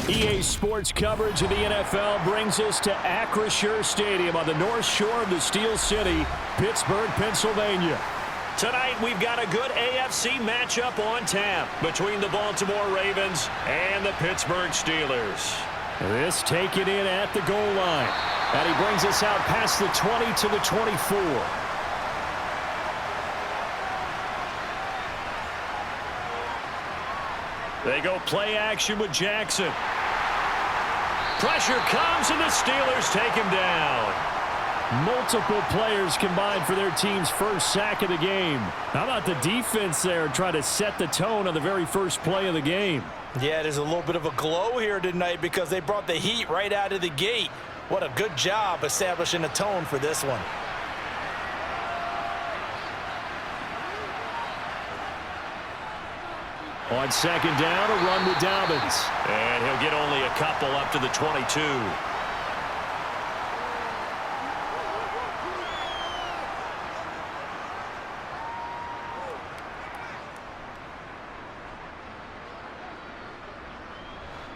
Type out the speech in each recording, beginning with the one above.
EA Sports coverage of the NFL brings us to Acrisure Stadium on the north shore of the Steel City, Pittsburgh, Pennsylvania. Tonight, we've got a good AFC matchup on tap between the Baltimore Ravens and the Pittsburgh Steelers. This taken in at the goal line. And he brings us out past the 20 to the 24. They go play action with Jackson. Pressure comes, and the Steelers take him down. Multiple players combined for their team's first sack of the game. How about the defense there trying to set the tone on the very first play of the game? Yeah, there's a little bit of a glow here tonight because they brought the heat right out of the gate. What a good job establishing a tone for this one. On second down, a run with Dobbins. And he'll get only a couple up to the 22.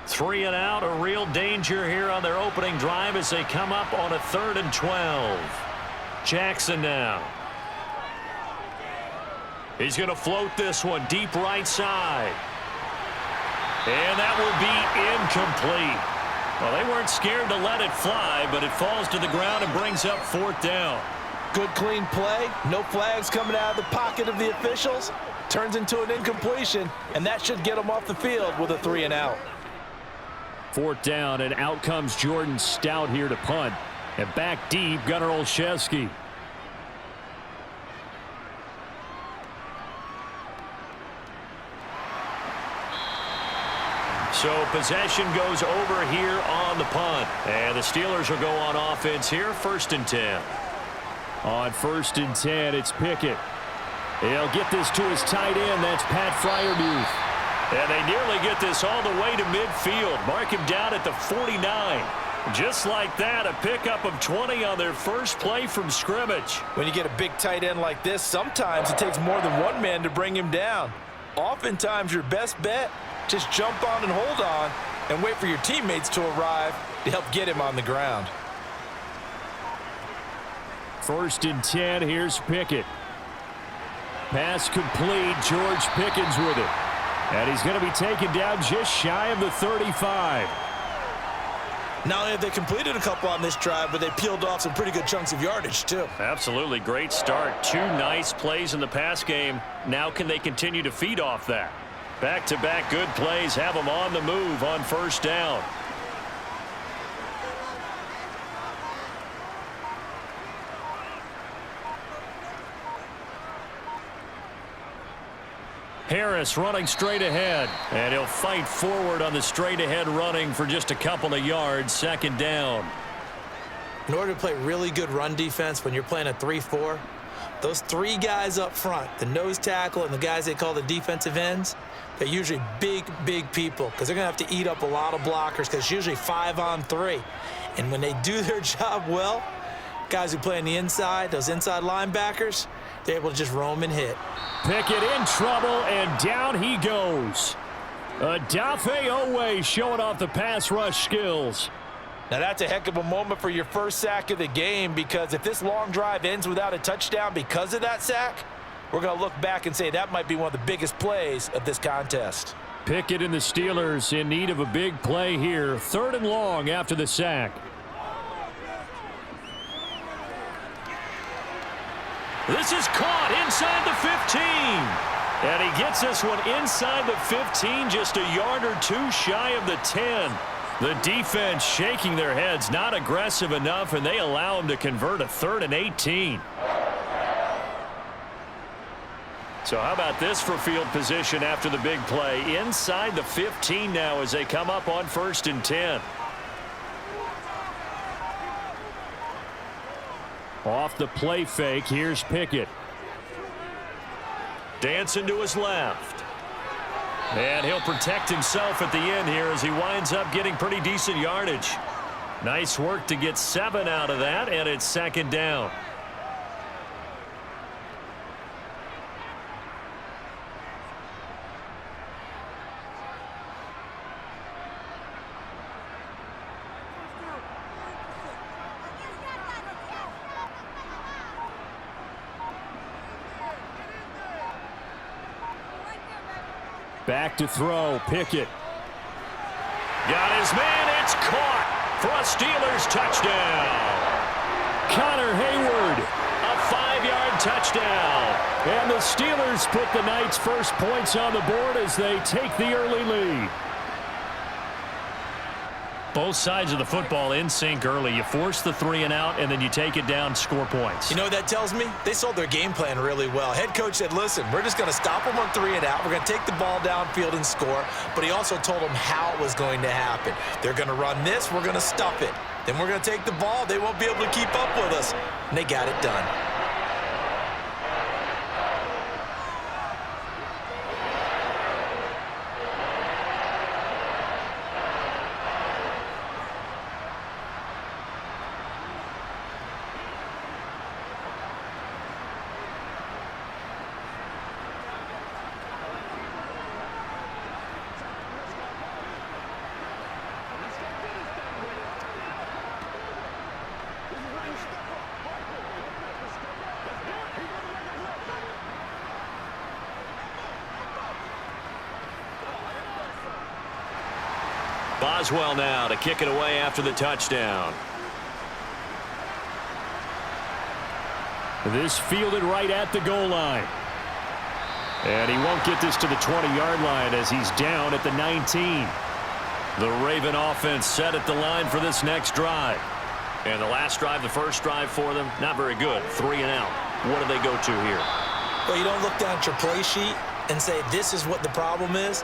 Three and out, a real danger here on their opening drive as they come up on a 3rd and 12. Jackson now. He's going to float this one deep right side. And that will be incomplete. Well, they weren't scared to let it fly, but it falls to the ground and brings up 4th down. Good, clean play. No flags coming out of the pocket of the officials. Turns into an incompletion, and that should get them off the field with a 3 and out. 4th down, and out comes Jordan Stout here to punt. And back deep, Gunnar Olszewski. So possession goes over here on the punt. And the Steelers will go on offense here, 1st and 10. On 1st and 10, it's Pickett. He'll get this to his tight end. That's Pat Freiermuth. And they nearly get this all the way to midfield. Mark him down at the 49. Just like that, a pickup of 20 on their first play from scrimmage. When you get a big tight end like this, sometimes it takes more than one man to bring him down. Oftentimes, your best bet, just jump on and hold on and wait for your teammates to arrive to help get him on the ground. 1st and 10, here's Pickett. Pass complete, George Pickens with it. And he's going to be taken down just shy of the 35. Not only have they completed a couple on this drive, but they peeled off some pretty good chunks of yardage, too. Absolutely. Great start. 2 nice plays in the pass game. Now can they continue to feed off that? Back-to-back good plays have them on the move on 1st down. Harris running straight ahead, and he'll fight forward on the straight ahead running for just a couple of yards. 2nd down. In order to play really good run defense when you're playing a 3-4, those 3 guys up front, the nose tackle and the guys they call the defensive ends, they're usually big people because they're going to have to eat up a lot of blockers because it's usually 5 on 3. And when they do their job well, guys who play on the inside, those inside linebackers, they're able to just roam and hit. Pickett in trouble, and down he goes. Odafe Oweh showing off the pass rush skills. Now that's a heck of a moment for your first sack of the game because if this long drive ends without a touchdown because of that sack, we're going to look back and say that might be one of the biggest plays of this contest. Pickett and the Steelers in need of a big play here. 3rd and long after the sack. This is caught inside the 15. And he gets this one inside the 15, just a yard or 2 shy of the 10. The defense shaking their heads, not aggressive enough, and they allow him to convert a 3rd and 18. So how about this for field position after the big play? Inside the 15 now as they come up on 1st and 10. Off the play fake, here's Pickett. Dancing to his left. And he'll protect himself at the end here as he winds up getting pretty decent yardage. Nice work to get 7 out of that, and it's 2nd down. Back to throw, Pickett. Got his man, it's caught for a Steelers touchdown. Connor Hayward, a 5-yard touchdown. And the Steelers put the night's first points on the board as they take the early lead. Both sides of the football in sync early. You force the 3-and-out, and then you take it down, score points. You know what that tells me? They sold their game plan really well. Head coach said, listen, we're just going to stop them on 3-and-out. We're going to take the ball downfield and score. But he also told them how it was going to happen. They're going to run this. We're going to stuff it. Then we're going to take the ball. They won't be able to keep up with us. And they got it done. Boswell now to kick it away after the touchdown. This fielded right at the goal line. And he won't get this to the 20-yard line as he's down at the 19. The Raven offense set at the line for this next drive. And the last drive, the first drive for them, not very good. 3-and-out. What do they go to here? Well, you don't look down at your play sheet and say, this is what the problem is.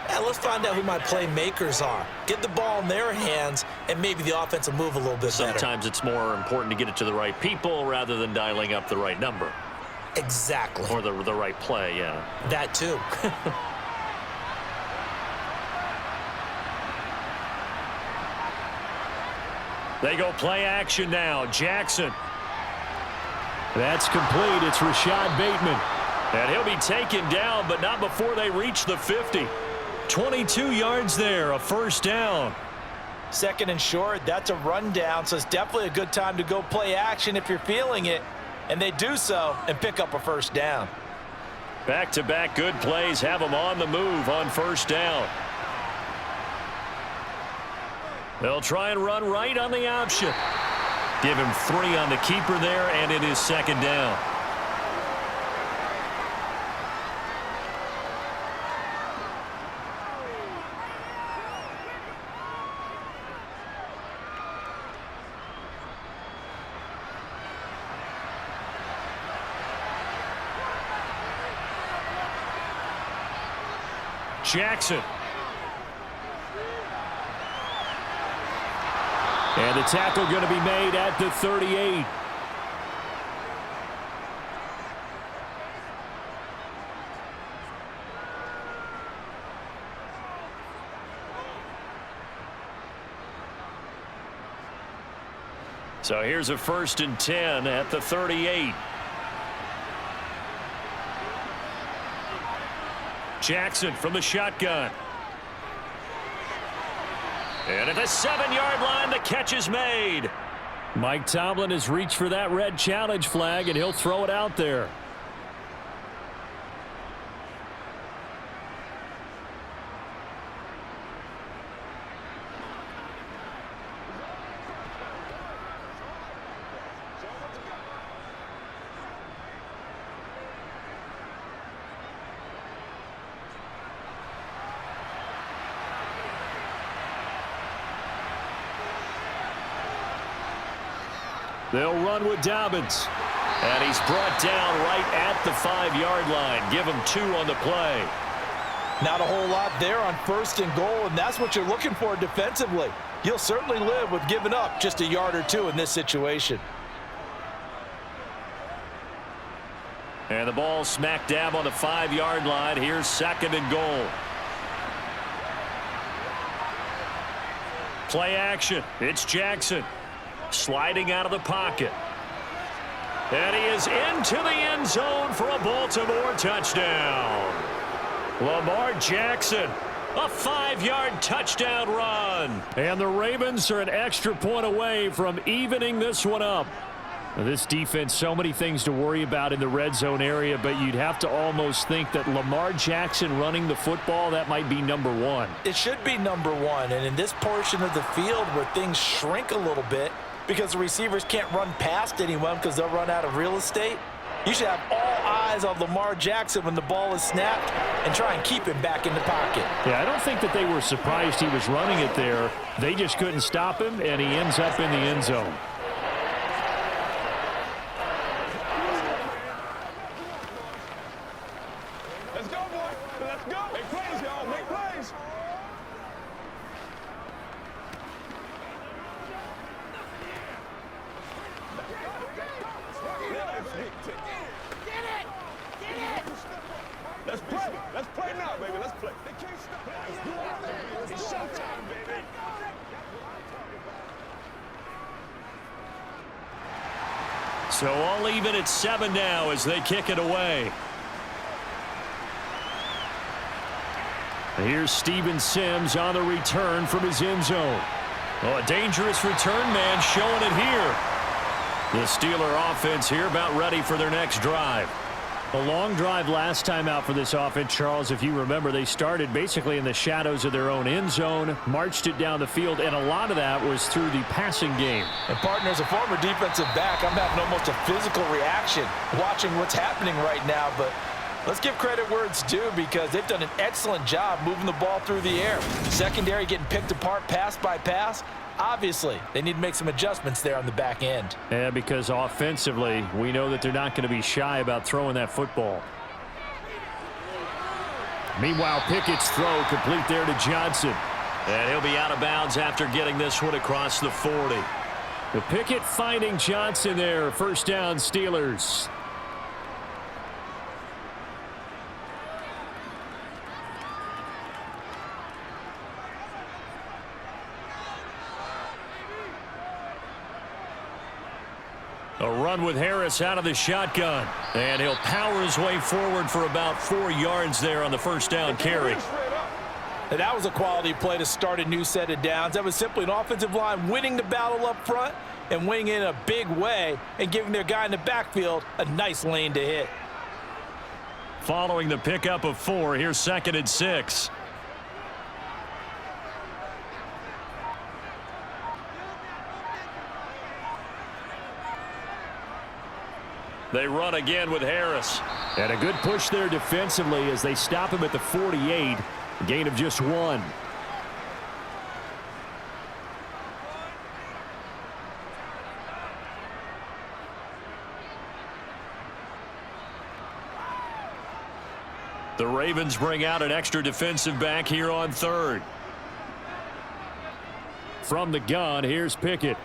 Let's find out who my playmakers are. Get the ball in their hands, and maybe the offense will move a little bit better. Sometimes it's more important to get it to the right people rather than dialing up the right number. Exactly. Or the right play, yeah. That too. They go play action now. Jackson. That's complete. It's Rashad Bateman. And he'll be taken down, but not before they reach the 50. 22 yards there, a first down. Second and short, that's a rundown, so it's definitely a good time to go play action if you're feeling it. And they do so and pick up a first down. Back-to-back good plays have them on the move on first down. They'll try and run right on the option. Give him 3 on the keeper there, and it is second down. Jackson. And the tackle going to be made at the 38. So here's a 1st and 10 at the 38. Jackson from the shotgun. And at the 7-yard line, the catch is made. Mike Tomlin has reached for that red challenge flag, and he'll throw it out there. They'll run with Dobbins. And he's brought down right at the 5-yard line. Give him 2 on the play. Not a whole lot there on 1st and goal, and that's what you're looking for defensively. You'll certainly live with giving up just a yard or 2 in this situation. And the ball smack dab on the 5-yard line. Here's 2nd and goal. Play action. It's Jackson. Sliding out of the pocket. And he is into the end zone for a Baltimore touchdown. Lamar Jackson, a 5-yard touchdown run. And the Ravens are an extra point away from evening this one up. This defense, so many things to worry about in the red zone area, but you'd have to almost think that Lamar Jackson running the football, that might be number one. It should be number one, and in this portion of the field where things shrink a little bit because the receivers can't run past anyone because they'll run out of real estate, you should have all eyes on Lamar Jackson when the ball is snapped and try and keep him back in the pocket. Yeah, I don't think that they were surprised he was running it there. They just couldn't stop him, and he ends up in the end zone. Let's play now, baby. Let's play. They can't stop. It's showtime, baby. So all even at 7 now as they kick it away. Here's Steven Sims on the return from his end zone. Oh, a dangerous return man showing it here. The Steeler offense here about ready for their next drive. A long drive last time out for this offense, Charles. If you remember, they started basically in the shadows of their own end zone, marched it down the field, and a lot of that was through the passing game. And, partner, as a former defensive back, I'm having almost a physical reaction watching what's happening right now. But let's give credit where it's due because they've done an excellent job moving the ball through the air. Secondary getting picked apart pass by pass. Obviously, they need to make some adjustments there on the back end. Yeah, because offensively, we know that they're not going to be shy about throwing that football. Meanwhile, Pickett's throw complete there to Johnson. And he'll be out of bounds after getting this one across the 40. The Pickett finding Johnson there. First down, Steelers. A run with Harris out of the shotgun. And he'll power his way forward for about 4 yards there on the first down carry. And that was a quality play to start a new set of downs. That was simply an offensive line winning the battle up front and winning in a big way and giving their guy in the backfield a nice lane to hit. Following the pickup of 4, here's 2nd and 6. They run again with Harris. And a good push there defensively as they stop him at the 48. A gain of just 1. The Ravens bring out an extra defensive back here on 3rd. From the gun, here's Pickett.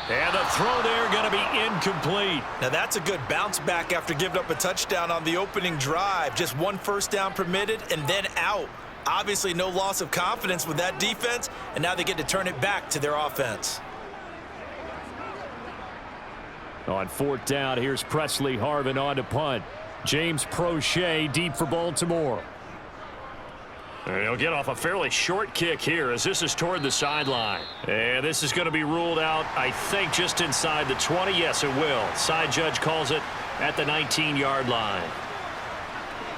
And the throw there going to be incomplete. Now that's a good bounce back after giving up a touchdown on the opening drive. Just 1 first down permitted and then out. Obviously no loss of confidence with that defense, and now they get to turn it back to their offense. On 4th down, here's Presley Harvin on to punt. James Prochet deep for Baltimore. And he'll get off a fairly short kick here as this is toward the sideline. And this is going to be ruled out, I think, just inside the 20. Yes, it will. Side judge calls it at the 19-yard line.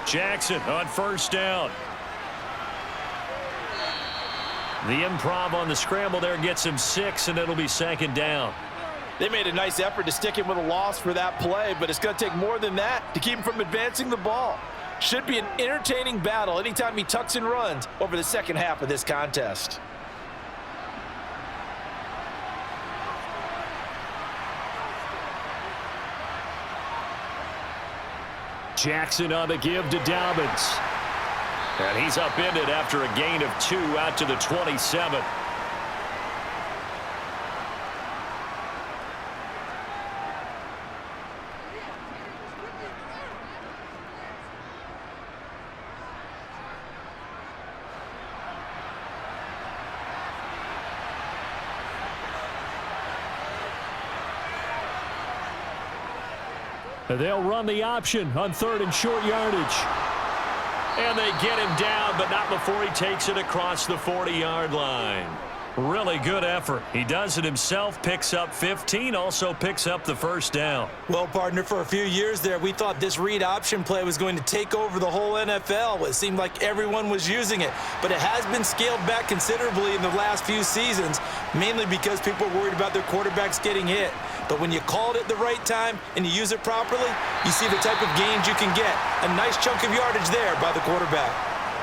Jackson on first down. The improv on the scramble there gets him 6, and it'll be 2nd down. They made a nice effort to stick him with a loss for that play, but it's going to take more than that to keep him from advancing the ball. Should be an entertaining battle anytime he tucks and runs over the second half of this contest. Jackson on the give to Dobbins. And he's upended after a gain of 2 out to the 27. They'll run the option on 3rd and short yardage. And they get him down, but not before he takes it across the 40-yard line. Really good effort. He does it himself, picks up 15, also picks up the first down. Well, partner, for a few years there, we thought this read option play was going to take over the whole NFL. It seemed like everyone was using it, but it has been scaled back considerably in the last few seasons, mainly because people are worried about their quarterbacks getting hit. But when you call it at the right time and you use it properly, you see the type of gains you can get. A nice chunk of yardage there by the quarterback.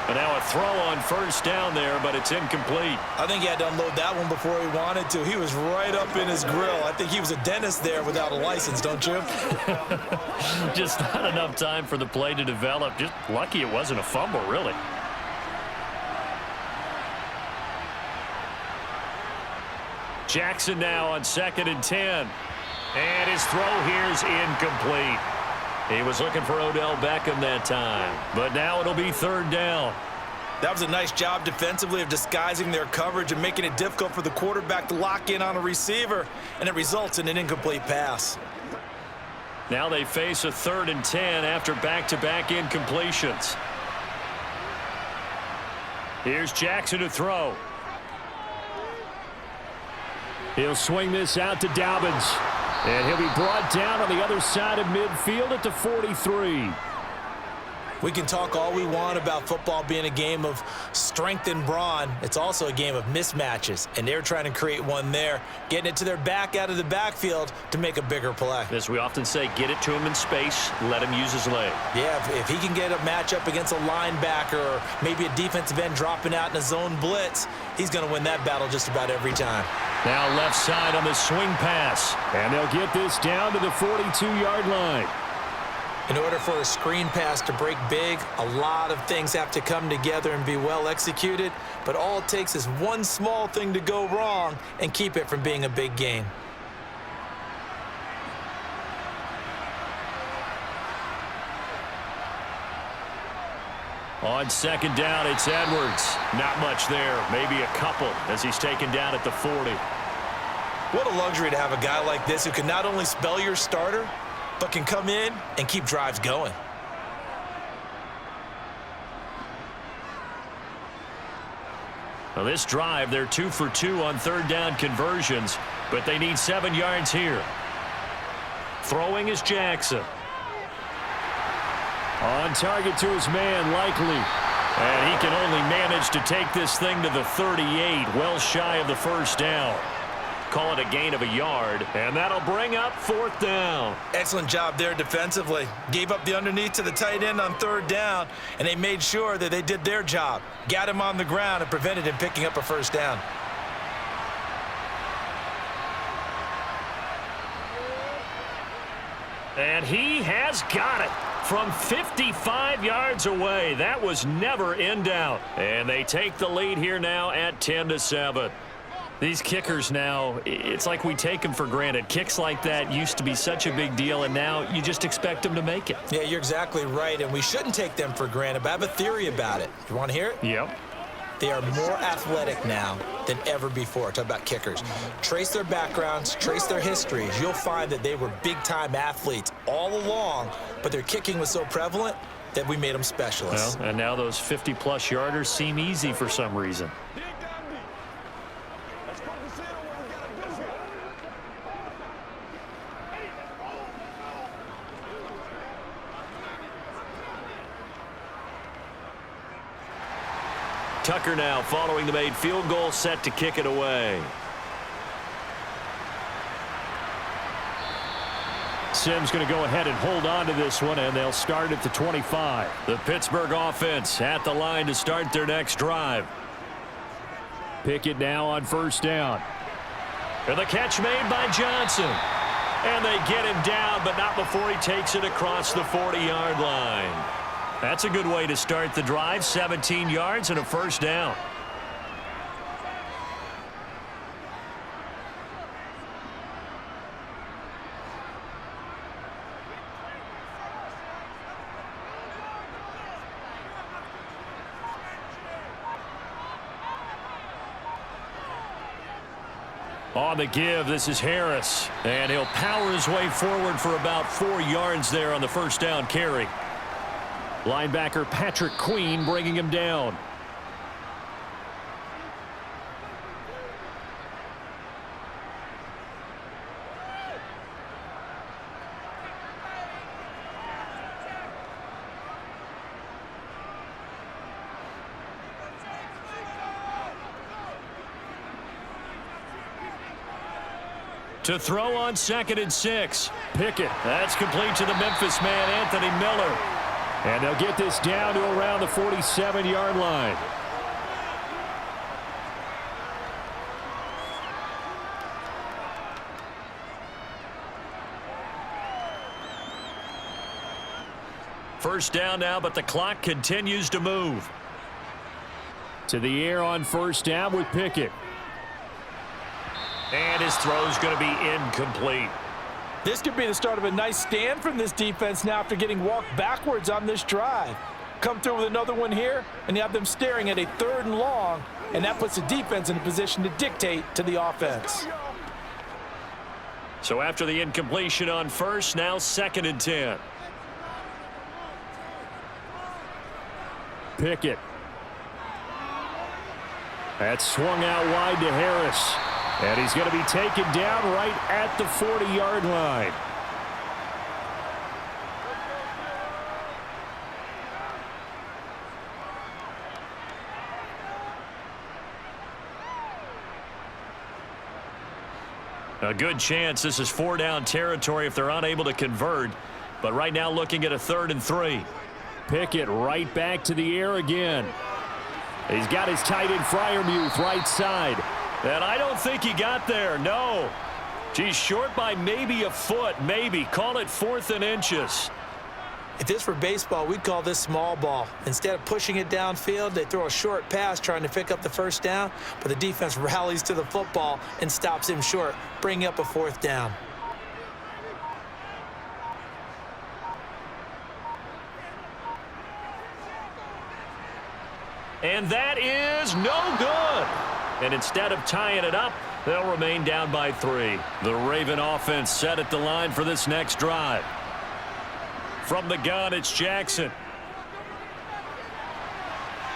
And now a throw on first down there, but it's incomplete. I think he had to unload that one before he wanted to. He was right up in his grill. I think he was a dentist there without a license, don't you? Just not enough time for the play to develop. Just lucky it wasn't a fumble, really. Jackson now on 2nd and 10. And his throw here is incomplete. He was looking for Odell Beckham that time. But now it'll be 3rd down. That was a nice job defensively of disguising their coverage and making it difficult for the quarterback to lock in on a receiver, and it results in an incomplete pass. Now they face a 3rd and 10 after back-to-back incompletions. Here's Jackson to throw. He'll swing this out to Dobbins. And he'll be brought down on the other side of midfield at the 43. We can talk all we want about football being a game of strength and brawn. It's also a game of mismatches, and they're trying to create one there, getting it to their back out of the backfield to make a bigger play. As we often say, get it to him in space, let him use his leg. Yeah, if he can get a matchup against a linebacker or maybe a defensive end dropping out in a zone blitz, he's going to win that battle just about every time. Now left side on the swing pass, and they'll get this down to the 42-yard line. In order for a screen pass to break big, a lot of things have to come together and be well executed, but all it takes is one small thing to go wrong and keep it from being a big game. On 2nd down, it's Edwards. Not much there, maybe a couple as he's taken down at the 40. What a luxury to have a guy like this who can not only spell your starter, but can come in and keep drives going. Now this drive, they're 2 for 2 on 3rd down conversions, but they need 7 yards here. Throwing is Jackson. On target to his man, Likely. And he can only manage to take this thing to the 38, well shy of the first down. Call it a gain of a yard, and that'll bring up 4th down. Excellent job there defensively. Gave up the underneath to the tight end on 3rd down, and they made sure that they did their job. Got him on the ground and prevented him picking up a first down. And he has got it from 55 yards away. That was never in doubt. And they take the lead here now at 10-7. These kickers now, it's like we take them for granted. Kicks like that used to be such a big deal, and now you just expect them to make it. Yeah, you're exactly right, and we shouldn't take them for granted, but I have a theory about it. You want to hear it? Yep. They are more athletic now than ever before. Talk about kickers. Trace their backgrounds, trace their histories. You'll find that they were big-time athletes all along, but their kicking was so prevalent that we made them specialists. Well, and now those 50-plus yarders seem easy for some reason. Tucker now following the made field goal, set to kick it away. Sims going to go ahead and hold on to this one, and they'll start at the 25. The Pittsburgh offense at the line to start their next drive. Pickett now on 1st down. And the catch made by Johnson. And they get him down, but not before he takes it across the 40-yard line. That's a good way to start the drive. 17 yards and a first down. On the give, this is Harris. And he'll power his way forward for about 4 yards there on the first down carry. Linebacker Patrick Queen bringing him down. To throw on 2nd and 6. Pickett. That's complete to the Memphis man, Anthony Miller. And they'll get this down to around the 47-yard line. First down now, but the clock continues to move. To the air on first down with Pickett. And his throw's going to be incomplete. This could be the start of a nice stand from this defense now after getting walked backwards on this drive. Come through with another one here, and you have them staring at a 3rd and long, and that puts the defense in a position to dictate to the offense. So after the incompletion on first, now 2nd and 10. Pickett. That's swung out wide to Harris. And he's going to be taken down right at the 40-yard line. A good chance this is 4-down territory if they're unable to convert. But right now looking at a 3rd and 3. Pickett right back to the air again. He's got his tight end Freiermuth right side. And I don't think he got there, no. He's short by maybe a foot, maybe. Call it 4th and inches. If this were baseball, we'd call this small ball. Instead of pushing it downfield, they throw a short pass trying to pick up the first down, but the defense rallies to the football and stops him short, bringing up a 4th down. And that is no good. And instead of tying it up, they'll remain down by 3. The Raven offense set at the line for this next drive. From the gun, it's Jackson.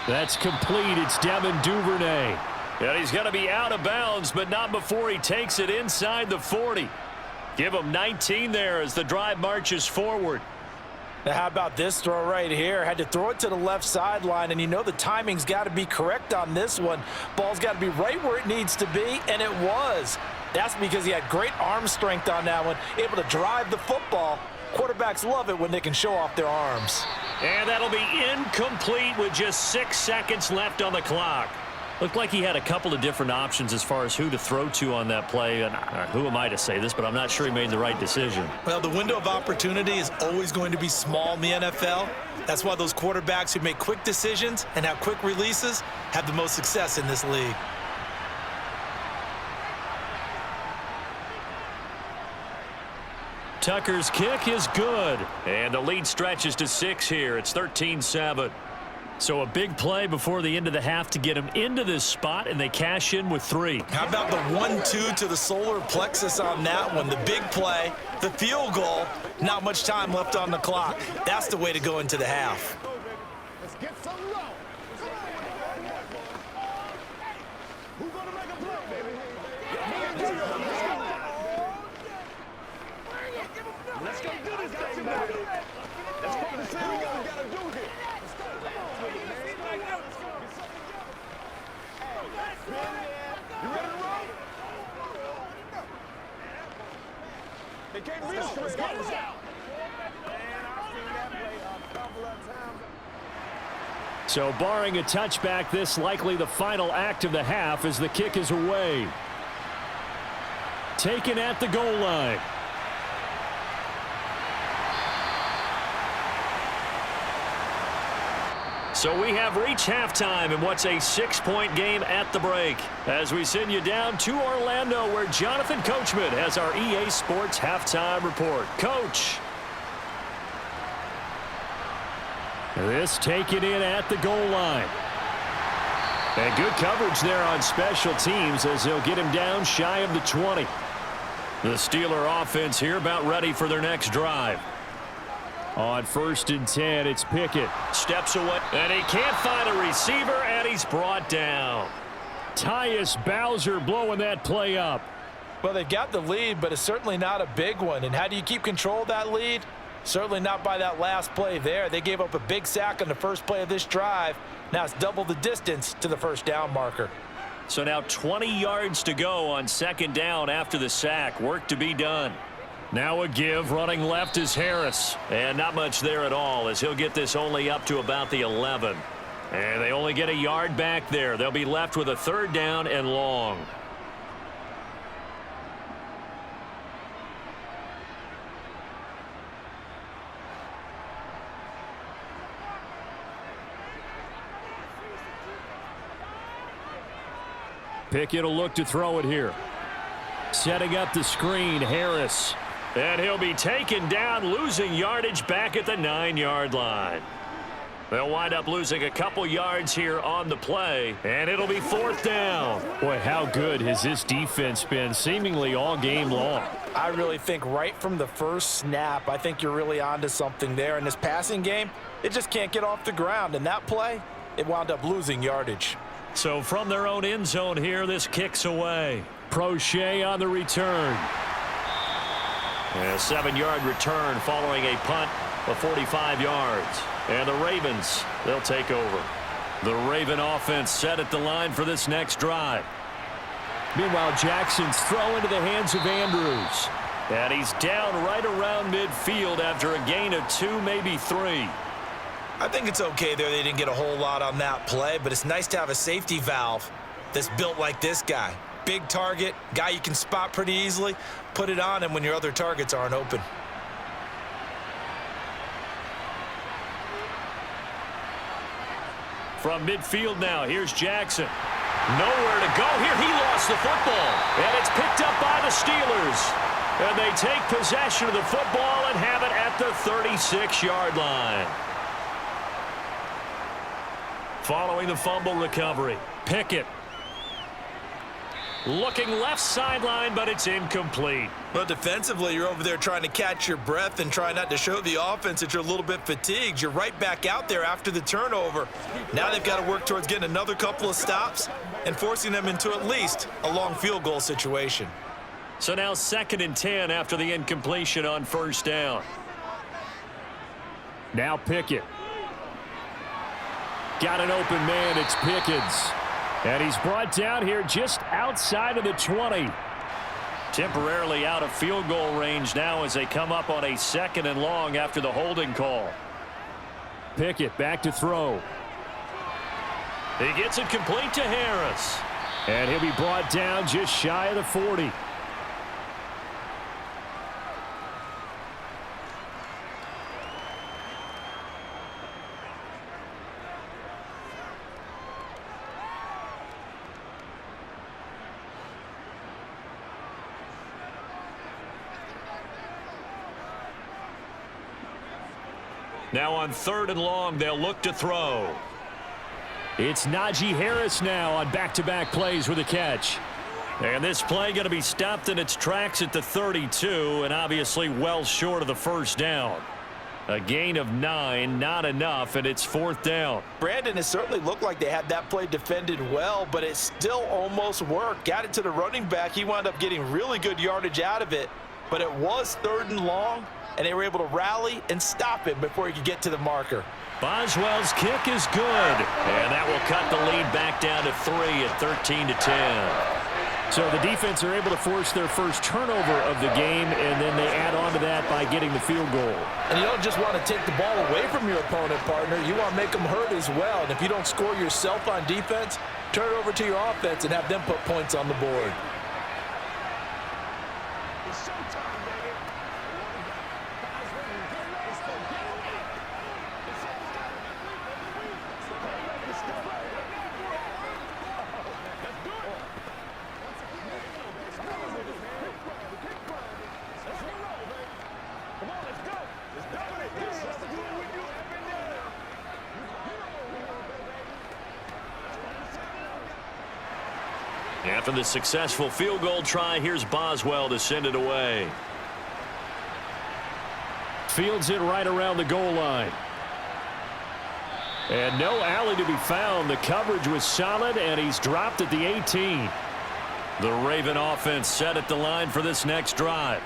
That's complete. It's Devin Duvernay. And he's going to be out of bounds, but not before he takes it inside the 40. Give him 19 there as the drive marches forward. Now, how about this throw right here? Had to throw it to the left sideline, and you know the timing's got to be correct on this one. Ball's got to be right where it needs to be, and it was. That's because he had great arm strength on that one, able to drive the football. Quarterbacks love it when they can show off their arms. And that'll be incomplete with just 6 seconds left on the clock. Looked like he had a couple of different options as far as who to throw to on that play. And who am I to say this, but I'm not sure he made the right decision. Well, the window of opportunity is always going to be small in the NFL. That's why those quarterbacks who make quick decisions and have quick releases have the most success in this league. Tucker's kick is good. And the lead stretches to 6 here. It's 13-7. So a big play before the end of the half to get him into this spot, and they cash in with 3. How about the 1-2 to the solar plexus on that one? The big play, the field goal, not much time left on the clock. That's the way to go into the half. Let's get some low. Who's gonna make a play, baby? Let's go do this thing, baby. Let's go to see what we gotta do here. You ready to roll? They can't reach you. Let's go. Man, I've seen that play a couple of times. So barring a touchback, this likely the final act of the half as the kick is away. Taken at the goal line. So we have reached halftime in what's a 6-point game at the break. As we send you down to Orlando, where Jonathan Coachman has our EA Sports halftime report. Coach. This taken in at the goal line. And good coverage there on special teams as they'll get him down shy of the 20. The Steeler offense here about ready for their next drive. On 1st and 10, it's Pickett. Steps away, and he can't find a receiver, and he's brought down. Tyus Bowser blowing that play up. Well, they've got the lead, but it's certainly not a big one. And how do you keep control of that lead? Certainly not by that last play there. They gave up a big sack on the first play of this drive. Now it's double the distance to the first down marker. So now 20 yards to go on second down after the sack. Work to be done. Now a give. Running left is Harris. And not much there at all, as he'll get this only up to about the 11. And they only get a yard back there. They'll be left with a third down and long. Pickett will look to throw it here. Setting up the screen, Harris. And he'll be taken down, losing yardage back at the 9-yard line. They'll wind up losing a couple yards here on the play, and it'll be fourth down. Boy, how good has this defense been seemingly all game long? I really think right from the first snap, I think you're really onto something there. In this passing game, it just can't get off the ground. And that play, it wound up losing yardage. So from their own end zone here, this kicks away. Prochet on the return. And a 7-yard return following a punt of 45 yards. And the Ravens, they'll take over. The Raven offense set at the line for this next drive. Meanwhile, Jackson's throw into the hands of Andrews. And he's down right around midfield after a gain of 2, maybe 3. I think it's okay there. They didn't get a whole lot on that play, but it's nice to have a safety valve that's built like this guy. Big target, guy you can spot pretty easily. Put it on him when your other targets aren't open. From midfield now, here's Jackson. Nowhere to go here. He lost the football. And it's picked up by the Steelers. And they take possession of the football and have it at the 36-yard line. Following the fumble recovery, Pickett. Looking left sideline, but it's incomplete. Well, defensively, you're over there trying to catch your breath and try not to show the offense that you're a little bit fatigued. You're right back out there after the turnover. Now they've got to work towards getting another couple of stops and forcing them into at least a long field goal situation. So now 2nd and 10 after the incompletion on first down. Now Pickett. Got an open man. It's Pickens. And he's brought down here just outside of the 20. Temporarily out of field goal range now as they come up on a 2nd and long after the holding call. Pickett back to throw. He gets it complete to Harris. And he'll be brought down just shy of the 40. Now on 3rd and long, they'll look to throw. It's Najee Harris now on back-to-back plays with a catch. And this play going to be stopped in its tracks at the 32, and obviously well short of the first down. A gain of 9, not enough, and it's 4th down. Brandon, it certainly looked like they had that play defended well, but it still almost worked. Got it to the running back. He wound up getting really good yardage out of it, but it was 3rd and long, and they were able to rally and stop him before he could get to the marker. Boswell's kick is good, and that will cut the lead back down to 3 at 13-10. So the defense are able to force their first turnover of the game, and then they add on to that by getting the field goal. And you don't just want to take the ball away from your opponent, partner. You want to make them hurt as well. And if you don't score yourself on defense, turn it over to your offense and have them put points on the board. After the successful field goal try, here's Boswell to send it away. Fields it right around the goal line. And no alley to be found. The coverage was solid, and he's dropped at the 18. The Raven offense set at the line for this next drive.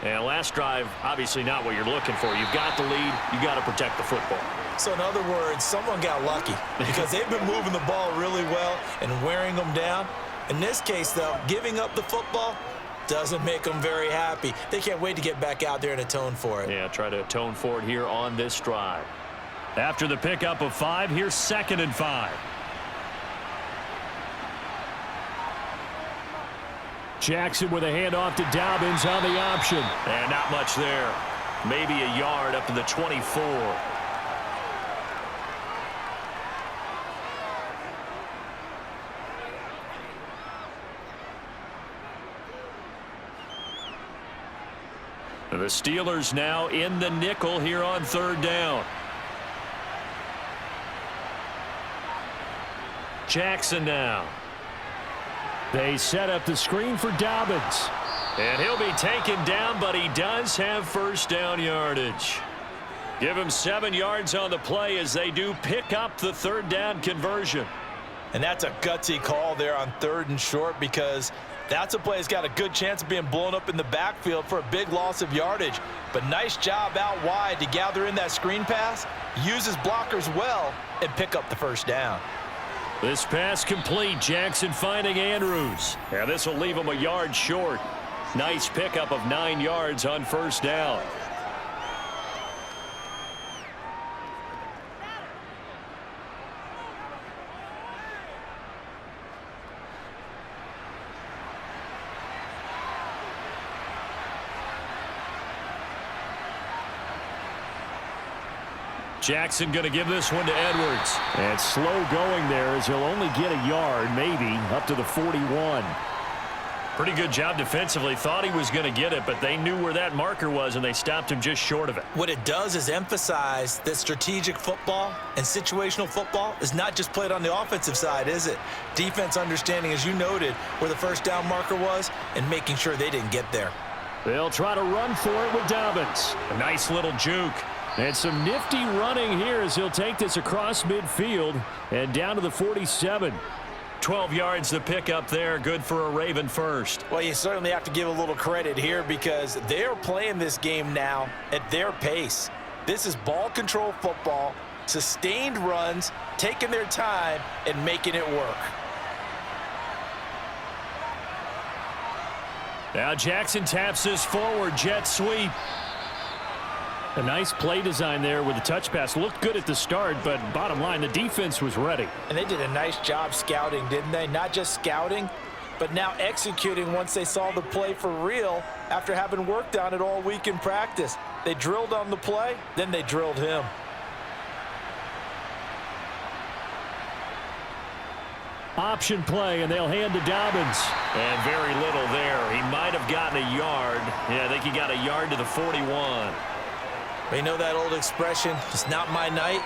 And last drive, obviously not what you're looking for. You've got the lead. You've got to protect the football. So in other words, someone got lucky because they've been moving the ball really well. and wearing them down. In this case, though, giving up the football doesn't make them very happy. They can't wait to get back out there and atone for it. Yeah, try to atone for it here on this drive. After the pickup of 5, here's 2nd and 5. Jackson with a handoff to Dobbins on the option. And not much there. Maybe a yard up to the 24. The Steelers now in the nickel here on 3rd down. Jackson now. They set up the screen for Dobbins. And he'll be taken down, but he does have 1st down yardage. Give him 7 yards on the play as they do pick up the 3rd down conversion. And that's a gutsy call there on 3rd and short, because that's a play that's got a good chance of being blown up in the backfield for a big loss of yardage. But nice job out wide to gather in that screen pass, use his blockers well, and pick up the 1st down. This pass complete. Jackson finding Andrews. And this will leave him a yard short. Nice pickup of 9 yards on 1st down. Jackson going to give this one to Edwards. And slow going there as he'll only get a yard, maybe, up to the 41. Pretty good job defensively. Thought he was going to get it, but they knew where that marker was, and they stopped him just short of it. What it does is emphasize that strategic football and situational football is not just played on the offensive side, is it? Defense understanding, as you noted, where the 1st down marker was and making sure they didn't get there. They'll try to run for it with Dobbins. A nice little juke. And some nifty running here as he'll take this across midfield and down to the 47. 12 yards to pick up there. Good for a Raven 1st. Well, you certainly have to give a little credit here, because they're playing this game now at their pace. This is ball control football, sustained runs, taking their time and making it work. Now Jackson taps this forward, jet sweep. A nice play design there with the touch pass. Looked good at the start, but bottom line, the defense was ready. And they did a nice job scouting, didn't they? Not just scouting, but now executing once they saw the play for real after having worked on it all week in practice. They drilled on the play, then they drilled him. Option play, and they'll hand to Dobbins. And very little there. He might have gotten a yard. Yeah, I think he got a yard to the 41. You know that old expression, it's not my night?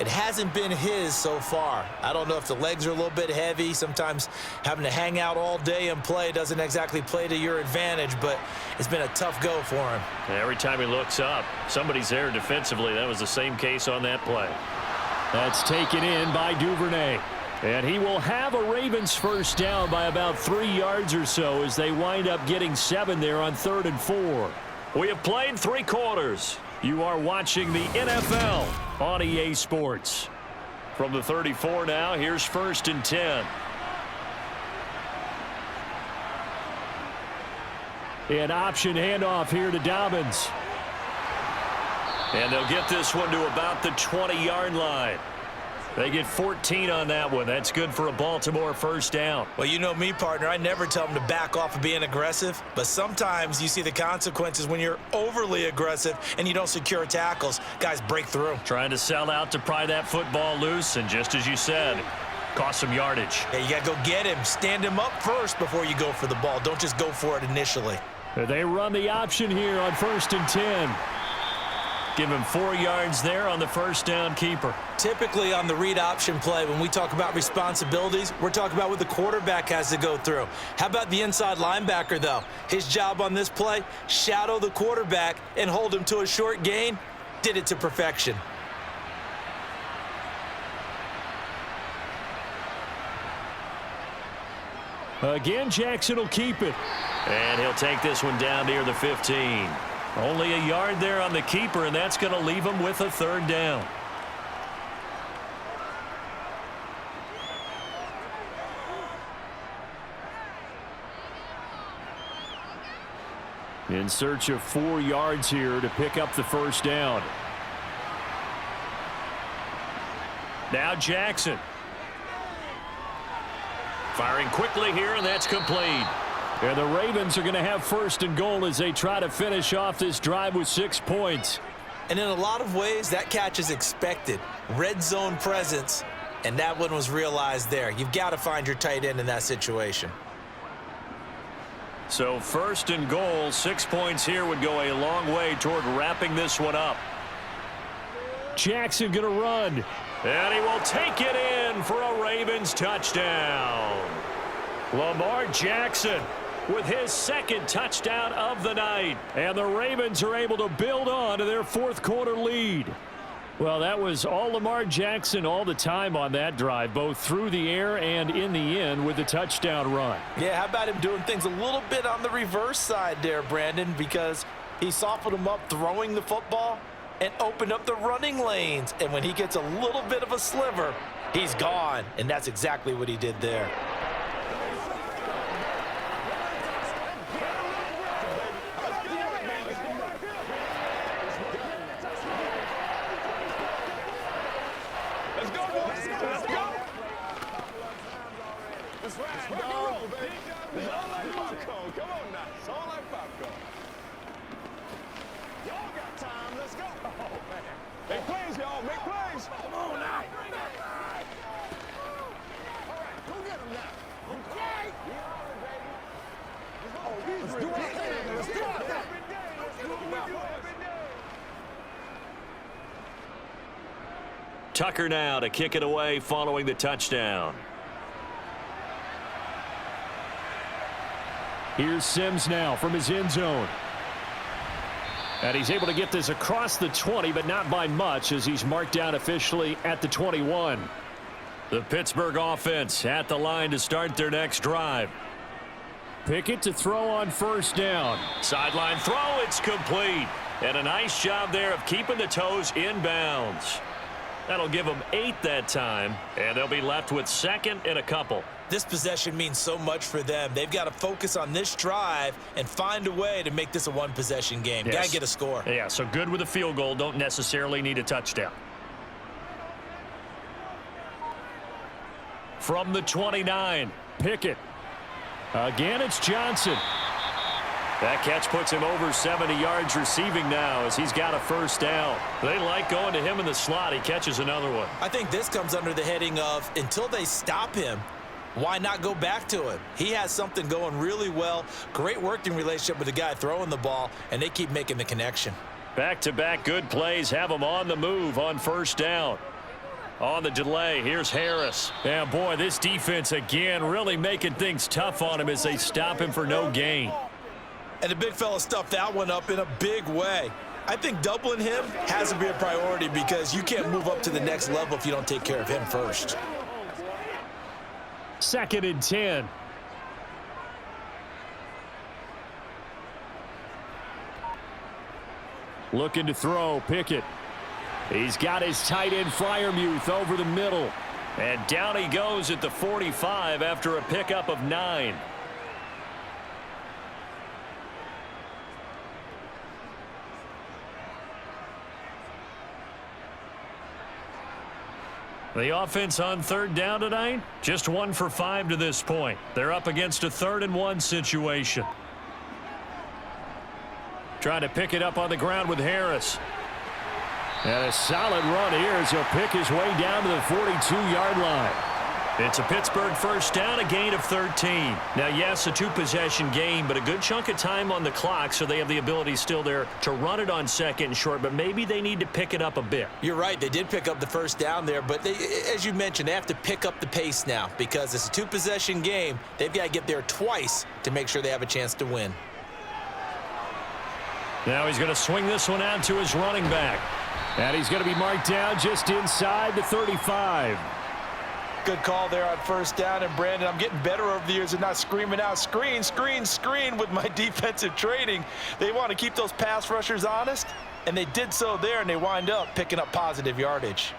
It hasn't been his so far. I don't know if the legs are a little bit heavy. Sometimes having to hang out all day and play doesn't exactly play to your advantage, but it's been a tough go for him. Every time he looks up, somebody's there defensively. That was the same case on that play. That's taken in by Duvernay. And he will have a Ravens 1st down by about 3 yards or so as they wind up getting 7 there on 3rd and 4. We have played 3 quarters. You are watching the NFL on EA Sports. From the 34 now, here's 1st and 10. An option handoff here to Dobbins. And they'll get this one to about the 20-yard line. They get 14 on that one. That's good for a Baltimore 1st down. Well, you know me, partner. I never tell them to back off of being aggressive, but sometimes you see the consequences when you're overly aggressive and you don't secure tackles. Guys break through. Trying to sell out to pry that football loose, and just as you said, cost some yardage. Yeah, you got to go get him. Stand him up first before you go for the ball. Don't just go for it initially. They run the option here on 1st and 10. Give him 4 yards there on the 1st down keeper. Typically on the read option play, when we talk about responsibilities, we're talking about what the quarterback has to go through. How about the inside linebacker, though? His job on this play, shadow the quarterback and hold him to a short gain. Did it to perfection. Again, Jackson will keep it. And he'll take this one down near the 15. Only a yard there on the keeper, and that's going to leave him with a 3rd down. In search of 4 yards here to pick up the first down. Now Jackson. Firing quickly here, and that's complete. And the Ravens are going to have first and goal as they try to finish off this drive with 6 points. And in a lot of ways, that catch is expected. Red zone presence, and that one was realized there. You've got to find your tight end in that situation. So first and goal, 6 points here would go a long way toward wrapping this one up. Jackson going to run. And he will take it in for a Ravens touchdown. Lamar Jackson with his second touchdown of the night. And the Ravens are able to build on to their fourth quarter lead. Well, that was all Lamar Jackson all the time on that drive, both through the air and in the end with the touchdown run. Yeah, how about him doing things a little bit on the reverse side there, Brandon, because he softened him up throwing the football and opened up the running lanes. And when he gets a little bit of a sliver, he's gone. And that's exactly what he did there. Let's go, boys. Let's go. That's right, dog. It's all like popcorn. Come on now. It's all like popcorn. Y'all got time. Let's go. Oh, man. Make plays, y'all. Make plays. Come on now. All right, go get him now. Okay. Let's do it. Let's do it. Tucker now to kick it away following the touchdown. Here's Sims now from his end zone. And he's able to get this across the 20, but not by much as he's marked down officially at the 21. The Pittsburgh offense at the line to start their next drive. Pickett to throw on first down. Sideline throw, it's complete. And a nice job there of keeping the toes in bounds. That'll give them 8 that time, and they'll be left with second and a couple. This possession means so much for them. They've got to focus on this drive and find a way to make this a one-possession game. Yes. Got to get a score. Yeah, so good with a field goal. Don't necessarily need a touchdown. From the 29, Pickett. Again, it's Johnson. That catch puts him over 70 yards receiving now as he's got a first down. They like going to him in the slot. He catches another one. I think this comes under the heading of until they stop him, why not go back to him? He has something going really well. Great working relationship with the guy throwing the ball, and they keep making the connection. Back-to-back good plays have him on the move on first down. On the delay, here's Harris. And boy, this defense again really making things tough on him as they stop him for no gain. And the big fella stuffed that one up in a big way. I think doubling him has to be a priority because you can't move up to the next level if you don't take care of him first. 2nd and 10. Looking to throw, Pickett. He's got his tight end Fryermuth over the middle. And down he goes at the 45 after a pickup of 9. The offense on third down tonight, just 1 for 5 to this point. They're up against a 3rd and 1 situation. Trying to pick it up on the ground with Harris. And a solid run here as he'll pick his way down to the 42-yard line. It's a Pittsburgh first down, a gain of 13. Now, yes, a 2-possession game, but a good chunk of time on the clock, so they have the ability still there to run it on 2nd and short, but maybe they need to pick it up a bit. You're right. They did pick up the first down there, but they, as you mentioned, they have to pick up the pace now because it's a 2-possession game. They've got to get there twice to make sure they have a chance to win. Now he's going to swing this one out to his running back. And he's going to be marked down just inside the 35. Good call there on first down. And, Brandon, I'm getting better over the years and not screaming out screen, screen, screen with my defensive training. They want to keep those pass rushers honest, and they did so there, and they wind up picking up positive yardage.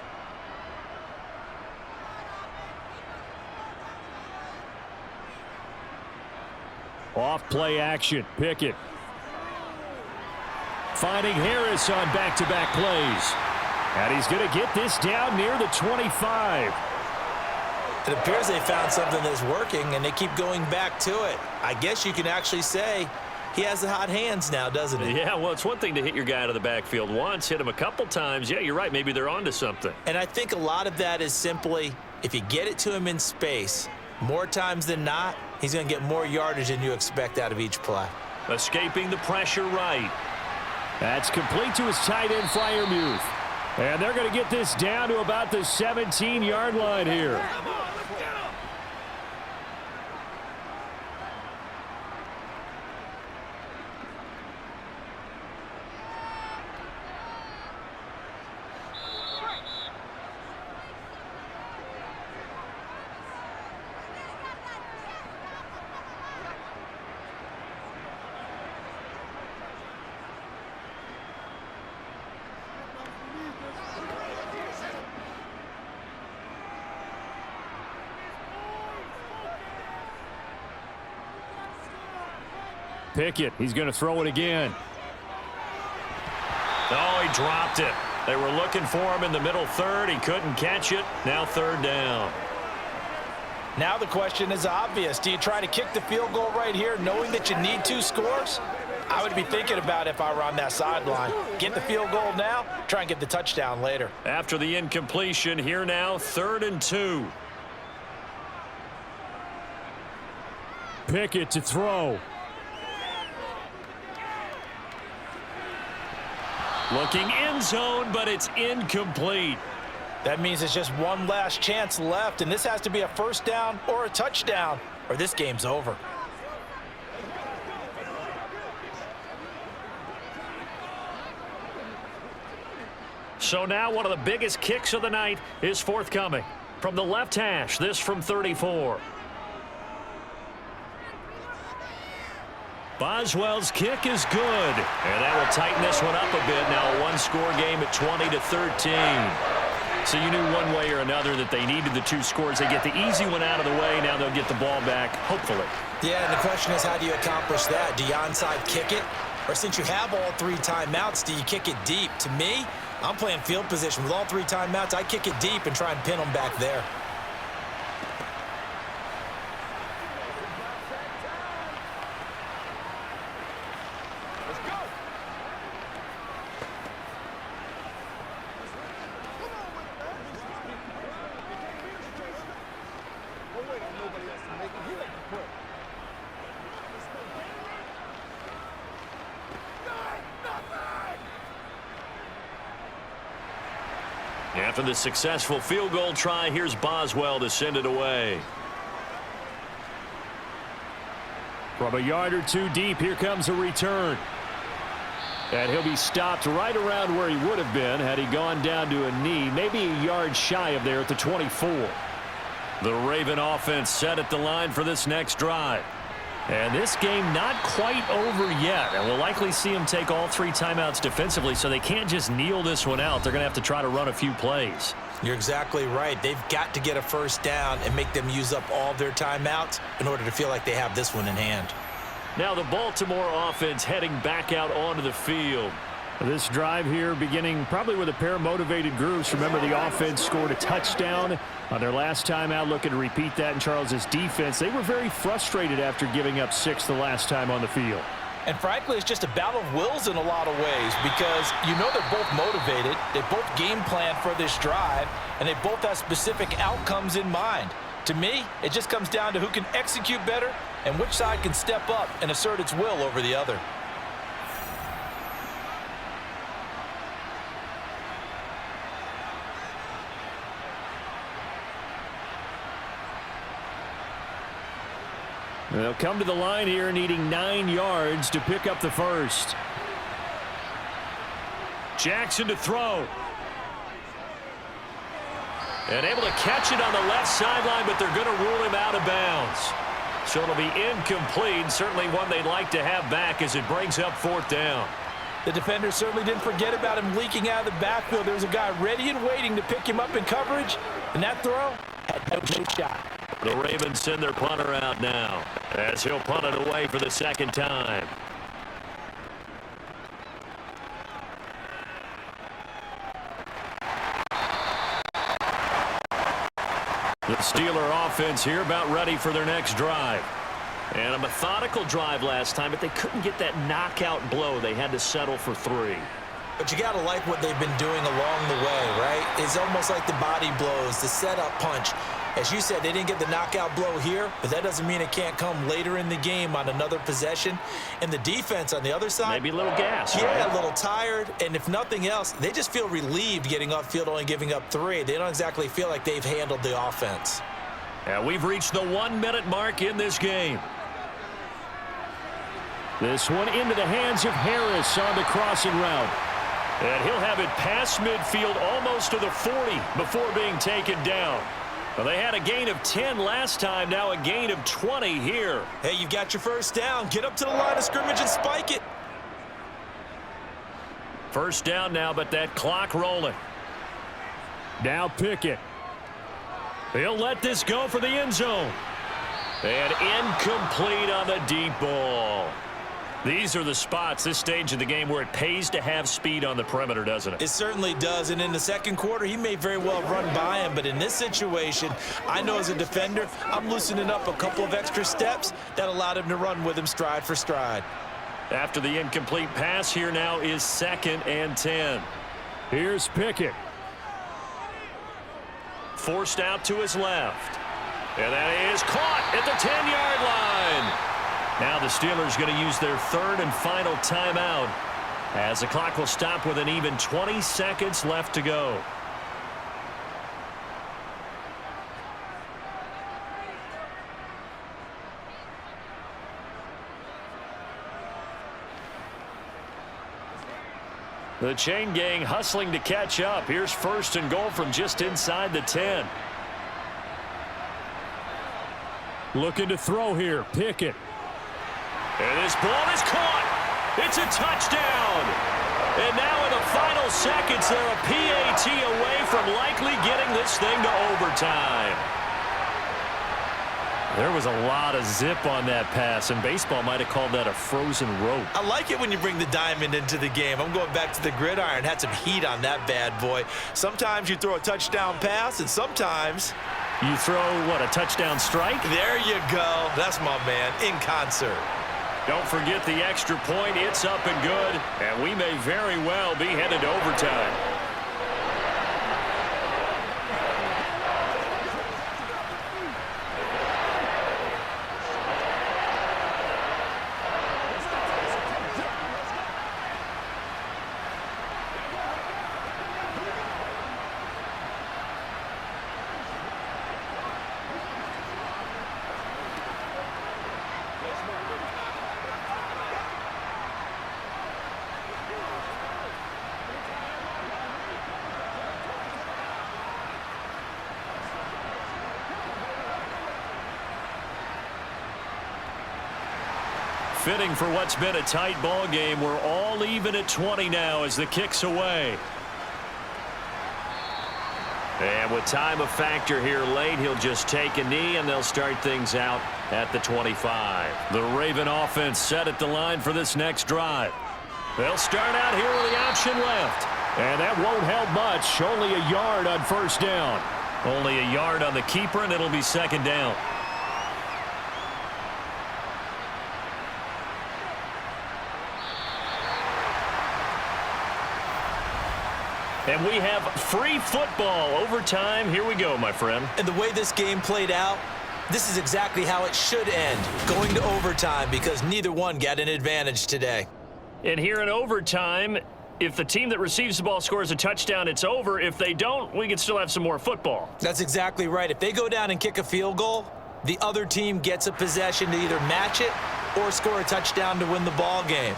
Off play action, Pickett. finding Harris on back-to-back plays. And he's going to get this down near the 25. It appears they found something that's working, and they keep going back to it. I guess you can actually say he has the hot hands now, doesn't he? Yeah, well, it's one thing to hit your guy out of the backfield once, hit him a couple times. Yeah, you're right. Maybe they're onto something. And I think a lot of that is simply if you get it to him in space, more times than not, he's going to get more yardage than you expect out of each play. Escaping the pressure right. That's complete to his tight end, Freiermuth. And they're going to get this down to about the 17-yard line here. Pickett, he's going to throw it again. Oh, he dropped it. They were looking for him in the middle third. He couldn't catch it. Now third down. Now the question is obvious. Do you try to kick the field goal right here knowing that you need 2 scores? I would be thinking about it if I were on that sideline. Get the field goal now, try and get the touchdown later. After the incompletion, here now, 3rd and 2. Pickett to throw. Looking end zone, but it's incomplete. That means it's just one last chance left, and this has to be a first down or a touchdown, or this game's over. So now one of the biggest kicks of the night is forthcoming. From the left hash, this from 34. Boswell's kick is good, and that will tighten this one up a bit. Now a one-score game at 20-13. So you knew one way or another that they needed the 2 scores. They get the easy one out of the way. Now they'll get the ball back, hopefully. Yeah, and the question is, how do you accomplish that? Do you onside kick it? Or since you have all 3 timeouts, do you kick it deep? To me, I'm playing field position. With all 3 timeouts, I kick it deep and try and pin them back there. After the successful field goal try, here's Boswell to send it away. From a yard or 2 deep, here comes a return. And he'll be stopped right around where he would have been had he gone down to a knee, maybe a yard shy of there at the 24. The Raven offense set at the line for this next drive. And this game not quite over yet. And we'll likely see them take all 3 timeouts defensively, so they can't just kneel this one out. They're going to have to try to run a few plays. You're exactly right. They've got to get a first down and make them use up all their timeouts in order to feel like they have this one in hand. Now the Baltimore offense heading back out onto the field. This drive here beginning probably with a pair of motivated groups. Remember, the offense scored a touchdown on their last time out, looking to repeat that in Charles's defense. They were very frustrated after giving up 6 the last time on the field. And frankly, it's just a battle of wills in a lot of ways because you know they're both motivated, they both game plan for this drive, and they both have specific outcomes in mind. To me, it just comes down to who can execute better and which side can step up and assert its will over the other. They'll come to the line here needing 9 yards to pick up the first. Jackson to throw. And able to catch it on the left sideline, but they're going to rule him out of bounds. So it'll be incomplete. Certainly one they'd like to have back as it brings up 4th down. The defender certainly didn't forget about him leaking out of the backfield. There was a guy ready and waiting to pick him up in coverage, and that throw had no shot. The Ravens send their punter out now as he'll punt it away for the 2nd time. Steeler offense here about ready for their next drive. And a methodical drive last time, but they couldn't get that knockout blow. They had to settle for 3. But you got to like what they've been doing along the way, right? It's almost like the body blows, the setup punch. As you said, they didn't get the knockout blow here, but that doesn't mean it can't come later in the game on another possession. And the defense on the other side, maybe a little gas, yeah, right? A little tired. And if nothing else, they just feel relieved getting upfield, only giving up 3. They don't exactly feel like they've handled the offense. And we've reached the 1-minute mark in this game. This one into the hands of Harris on the crossing route. And he'll have it past midfield almost to the 40 before being taken down. Well, they had a gain of 10 last time, now a gain of 20 here. Hey, you've got your first down. Get up to the line of scrimmage and spike it. First down now, but that clock rolling. Now Pickett. He'll let this go for the end zone. And incomplete on the deep ball. These are the spots, this stage of the game, where it pays to have speed on the perimeter, doesn't it? It certainly does, and in the second quarter, he may very well run by him, but in this situation, I know as a defender, I'm loosening up a couple of extra steps that allowed him to run with him stride for stride. After the incomplete pass, here now is 2nd and 10. Here's Pickett. Forced out to his left. And that is caught at the 10-yard line. Now the Steelers going to use their 3rd and final timeout as the clock will stop with an even 20 seconds left to go. The chain gang hustling to catch up. Here's 1st and goal from just inside the 10. Looking to throw here. Pickett. And this ball is caught. It's a touchdown. And now in the final seconds, they're a PAT away from likely getting this thing to overtime. There was a lot of zip on that pass, and baseball might have called that a frozen rope. I like it when you bring the diamond into the game. I'm going back to the gridiron. Had some heat on that bad boy. Sometimes you throw a touchdown pass, and sometimes you throw, what, a touchdown strike? There you go. That's my man, in concert. Don't forget the extra point. It's up and good, and we may very well be headed to overtime. Fitting for what's been a tight ball game. We're all even at 20 now as the kick's away. And with time a factor here late, he'll just take a knee and they'll start things out at the 25. The Raven offense set at the line for this next drive. They'll start out here with the option left. And that won't help much. Only a yard on 1st down. Only a yard on the keeper, and it'll be 2nd down. And we have free football. Overtime. Here we go, my friend. And the way this game played out, this is exactly how it should end, going to overtime, because neither one got an advantage today. And here in overtime, if the team that receives the ball scores a touchdown, it's over. If they don't, we can still have some more football. That's exactly right. If they go down and kick a field goal, the other team gets a possession to either match it or score a touchdown to win the ball game.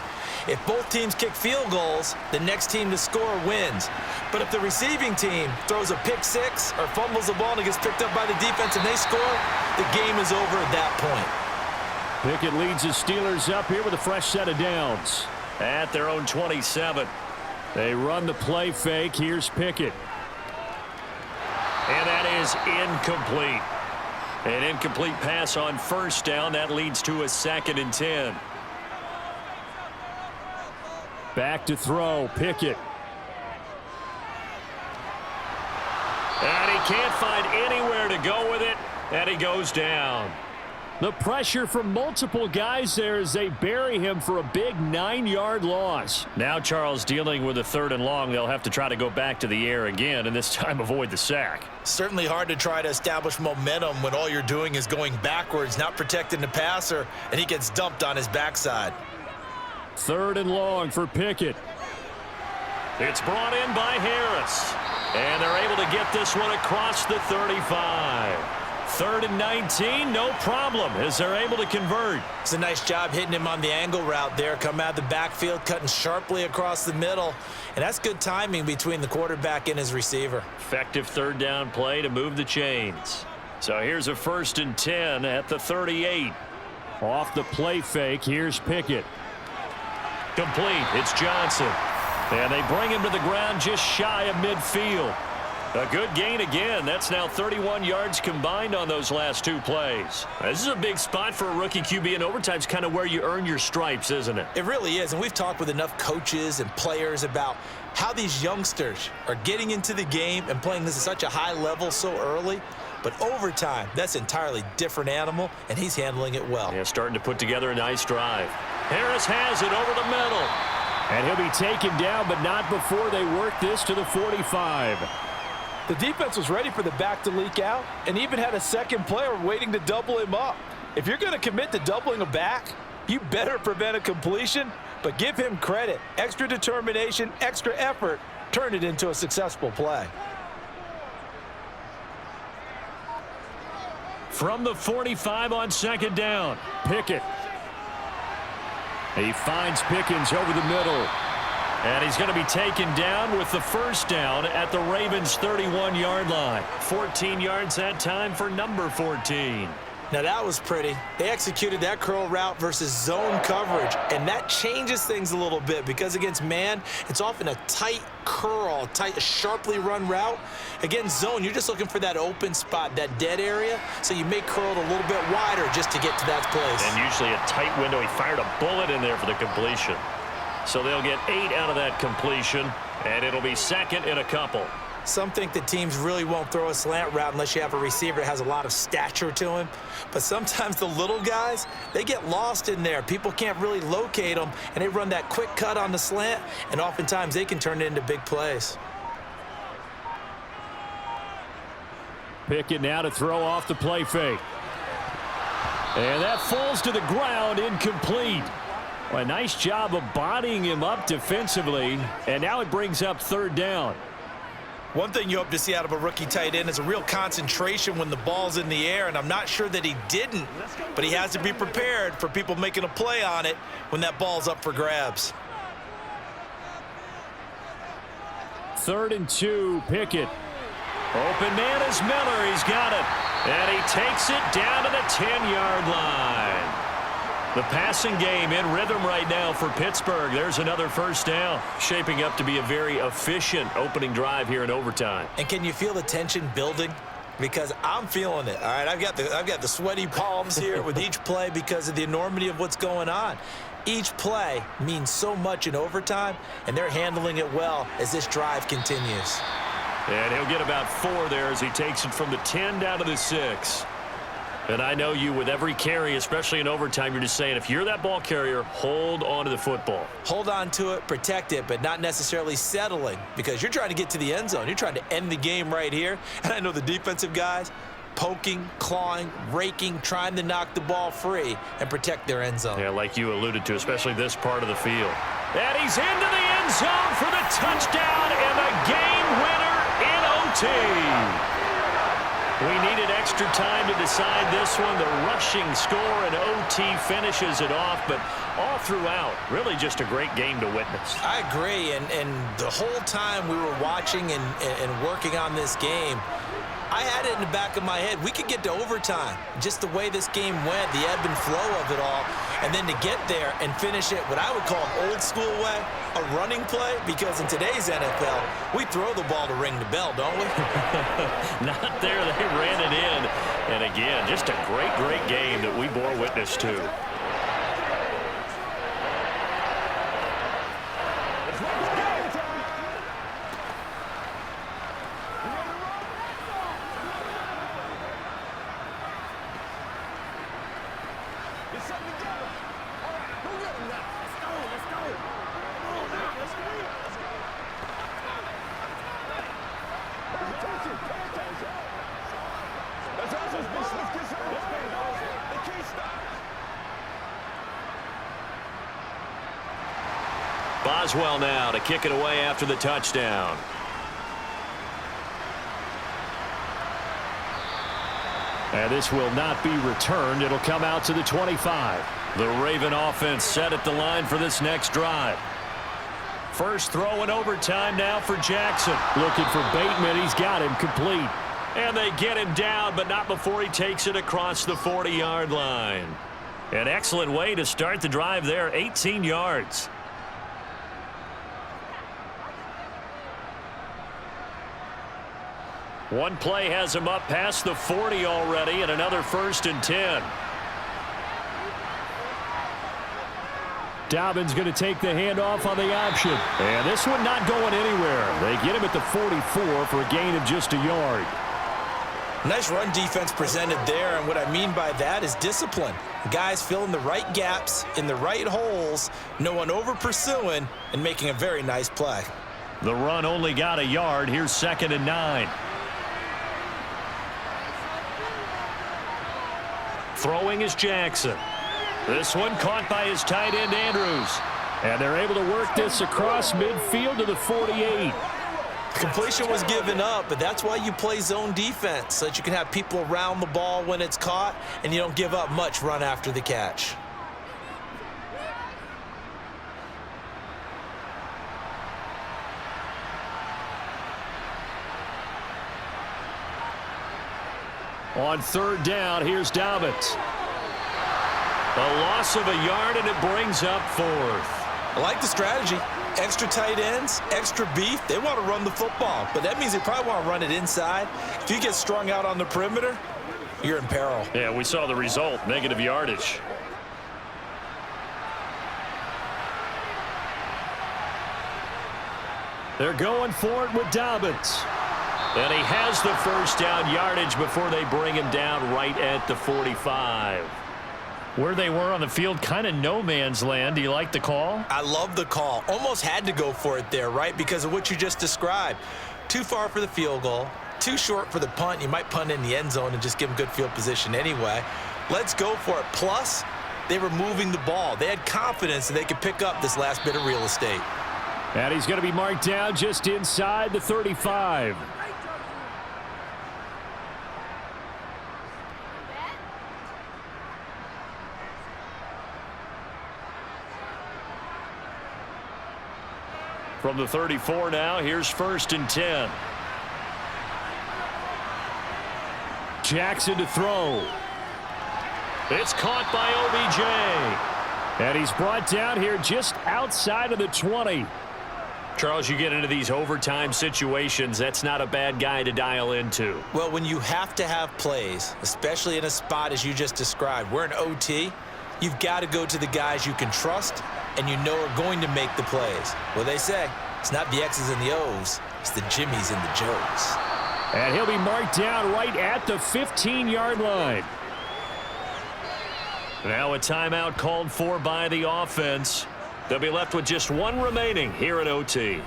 If both teams kick field goals, the next team to score wins. But if the receiving team throws a pick six or fumbles the ball and it gets picked up by the defense and they score, the game is over at that point. Pickett leads the Steelers up here with a fresh set of downs at their own 27. They run the play fake. Here's Pickett. And that is incomplete. An incomplete pass on 1st down. That leads to a 2nd and 10. Back to throw. Pickett. And he can't find anywhere to go with it, and he goes down. The pressure from multiple guys there as they bury him for a big 9-yard loss. Now Charles dealing with a 3rd and long. They'll have to try to go back to the air again, and this time avoid the sack. Certainly hard to try to establish momentum when all you're doing is going backwards, not protecting the passer, and he gets dumped on his backside. 3rd and long for Pickett. It's brought in by Harris, and they're able to get this one across the 35. 3rd and 19, no problem, as they're able to convert. It's a nice job hitting him on the angle route there. Come out of the backfield, cutting sharply across the middle. And that's good timing between the quarterback and his receiver. Effective 3rd down play to move the chains. So here's a 1st and 10 at the 38. Off the play fake, here's Pickett. Complete, it's Johnson. And they bring him to the ground just shy of midfield. A good gain again. That's now 31 yards combined on those last 2 plays. This is a big spot for a rookie QB, and overtime's kind of where you earn your stripes, isn't it? It really is, and we've talked with enough coaches and players about how these youngsters are getting into the game and playing this at such a high level so early. But overtime, that's an entirely different animal, and he's handling it well. Yeah, starting to put together a nice drive. Harris has it over the middle. And he'll be taken down, but not before they work this to the 45. The defense was ready for the back to leak out and even had a second player waiting to double him up. If you're going to commit to doubling a back, you better prevent a completion, but give him credit. Extra determination, extra effort, turn it into a successful play. From the 45 on 2nd down, Pickett. He finds Pickens over the middle. and he's going to be taken down with the 1st down at the Ravens' 31-yard line. 14 yards that time for number 14. Now that was pretty. They executed that curl route versus zone coverage, and that changes things a little bit because against man, it's often a tight curl, tight, sharply run route. Against zone, you're just looking for that open spot, that dead area, so you may curl it a little bit wider just to get to that place. And usually a tight window. He fired a bullet in there for the completion. So they'll get 8 out of that completion, and it'll be 2nd and a couple. Some think that teams really won't throw a slant route unless you have a receiver that has a lot of stature to him. But sometimes the little guys, they get lost in there. People can't really locate them, and they run that quick cut on the slant, and oftentimes they can turn it into big plays. Pickett now to throw off the play fake. And that falls to the ground, incomplete. Well, a nice job of bodying him up defensively, and now it brings up 3rd down. One thing you hope to see out of a rookie tight end is a real concentration when the ball's in the air, and I'm not sure that he didn't, but he has to be prepared for people making a play on it when that ball's up for grabs. 3rd and 2, Pickett. Open man is Miller. He's got it. And he takes it down to the 10-yard line. The passing game in rhythm right now for Pittsburgh. There's another 1st down. Shaping up to be a very efficient opening drive here in overtime. And can you feel the tension building? Because I'm feeling it. All right, I've got the sweaty palms here with each play because of the enormity of what's going on. Each play means so much in overtime, and they're handling it well as this drive continues. And he'll get about 4 there as he takes it from the 10 down to the 6. And I know you, with every carry, especially in overtime, you're just saying, if you're that ball carrier, hold on to the football. Hold on to it, protect it, but not necessarily settling because you're trying to get to the end zone. You're trying to end the game right here. And I know the defensive guys poking, clawing, raking, trying to knock the ball free and protect their end zone. Yeah, like you alluded to, especially this part of the field. And he's into the end zone for the touchdown and the game winner in OT. We needed extra time to decide this one. The rushing score and OT finishes it off, but all throughout, really just a great game to witness. I agree, and the whole time we were watching and working on this game, I had it in the back of my head. We could get to overtime, just the way this game went, the ebb and flow of it all, and then to get there and finish it what I would call an old school way, a running play, because in today's NFL, we throw the ball to ring the bell, don't we? Not there. They ran it in. And again, just a great, great game that we bore witness to. Get something together. All right, go get him now. Let's go. Come on now. Let's go. Pay attention. Let's also be swift. Get some. They can't stop. Boswell now to kick it away after the touchdown. And this will not be returned. It'll come out to the 25. The Raven offense set at the line for this next drive. First throw in overtime now for Jackson. Looking for Bateman. He's got him complete. And they get him down, but not before he takes it across the 40-yard line. An excellent way to start the drive there, 18 yards. One play has him up past the 40 already, and another 1st and 10. Dobbins going to take the handoff on the option. And this one not going anywhere. They get him at the 44 for a gain of just a yard. Nice run defense presented there, and what I mean by that is discipline. Guys filling the right gaps in the right holes, no one over pursuing, and making a very nice play. The run only got a yard. Here's 2nd and 9. Throwing is Jackson. This one caught by his tight end, Andrews. And they're able to work this across midfield to the 48. Completion was given up, but that's why you play zone defense, so that you can have people around the ball when it's caught, and you don't give up much run after the catch. On 3rd down, here's Dobbins. A loss of a yard, and it brings up 4th. I like the strategy. Extra tight ends, extra beef. They want to run the football, but that means they probably want to run it inside. If you get strung out on the perimeter, you're in peril. Yeah, we saw the result, negative yardage. They're going for it with Dobbins. And he has the 1st down yardage before they bring him down right at the 45. Where they were on the field, kind of no man's land. Do you like the call? I love the call. Almost had to go for it there, right? Because of what you just described. Too far for the field goal. Too short for the punt. You might punt in the end zone and just give them good field position anyway. Let's go for it. Plus, they were moving the ball. They had confidence that they could pick up this last bit of real estate. And he's going to be marked down just inside the 35. From the 34 now, here's 1st and 10. Jackson to throw. It's caught by OBJ. And he's brought down here just outside of the 20. Charles, you get into these overtime situations, that's not a bad guy to dial into. Well, when you have to have plays, especially in a spot as you just described, we're in OT, you've got to go to the guys you can trust and you know are going to make the plays. Well, they say it's not the X's and the O's, it's the Jimmies and the Joes. And he'll be marked down right at the 15-yard line. Now a timeout called for by the offense. They'll be left with just one remaining here in OT.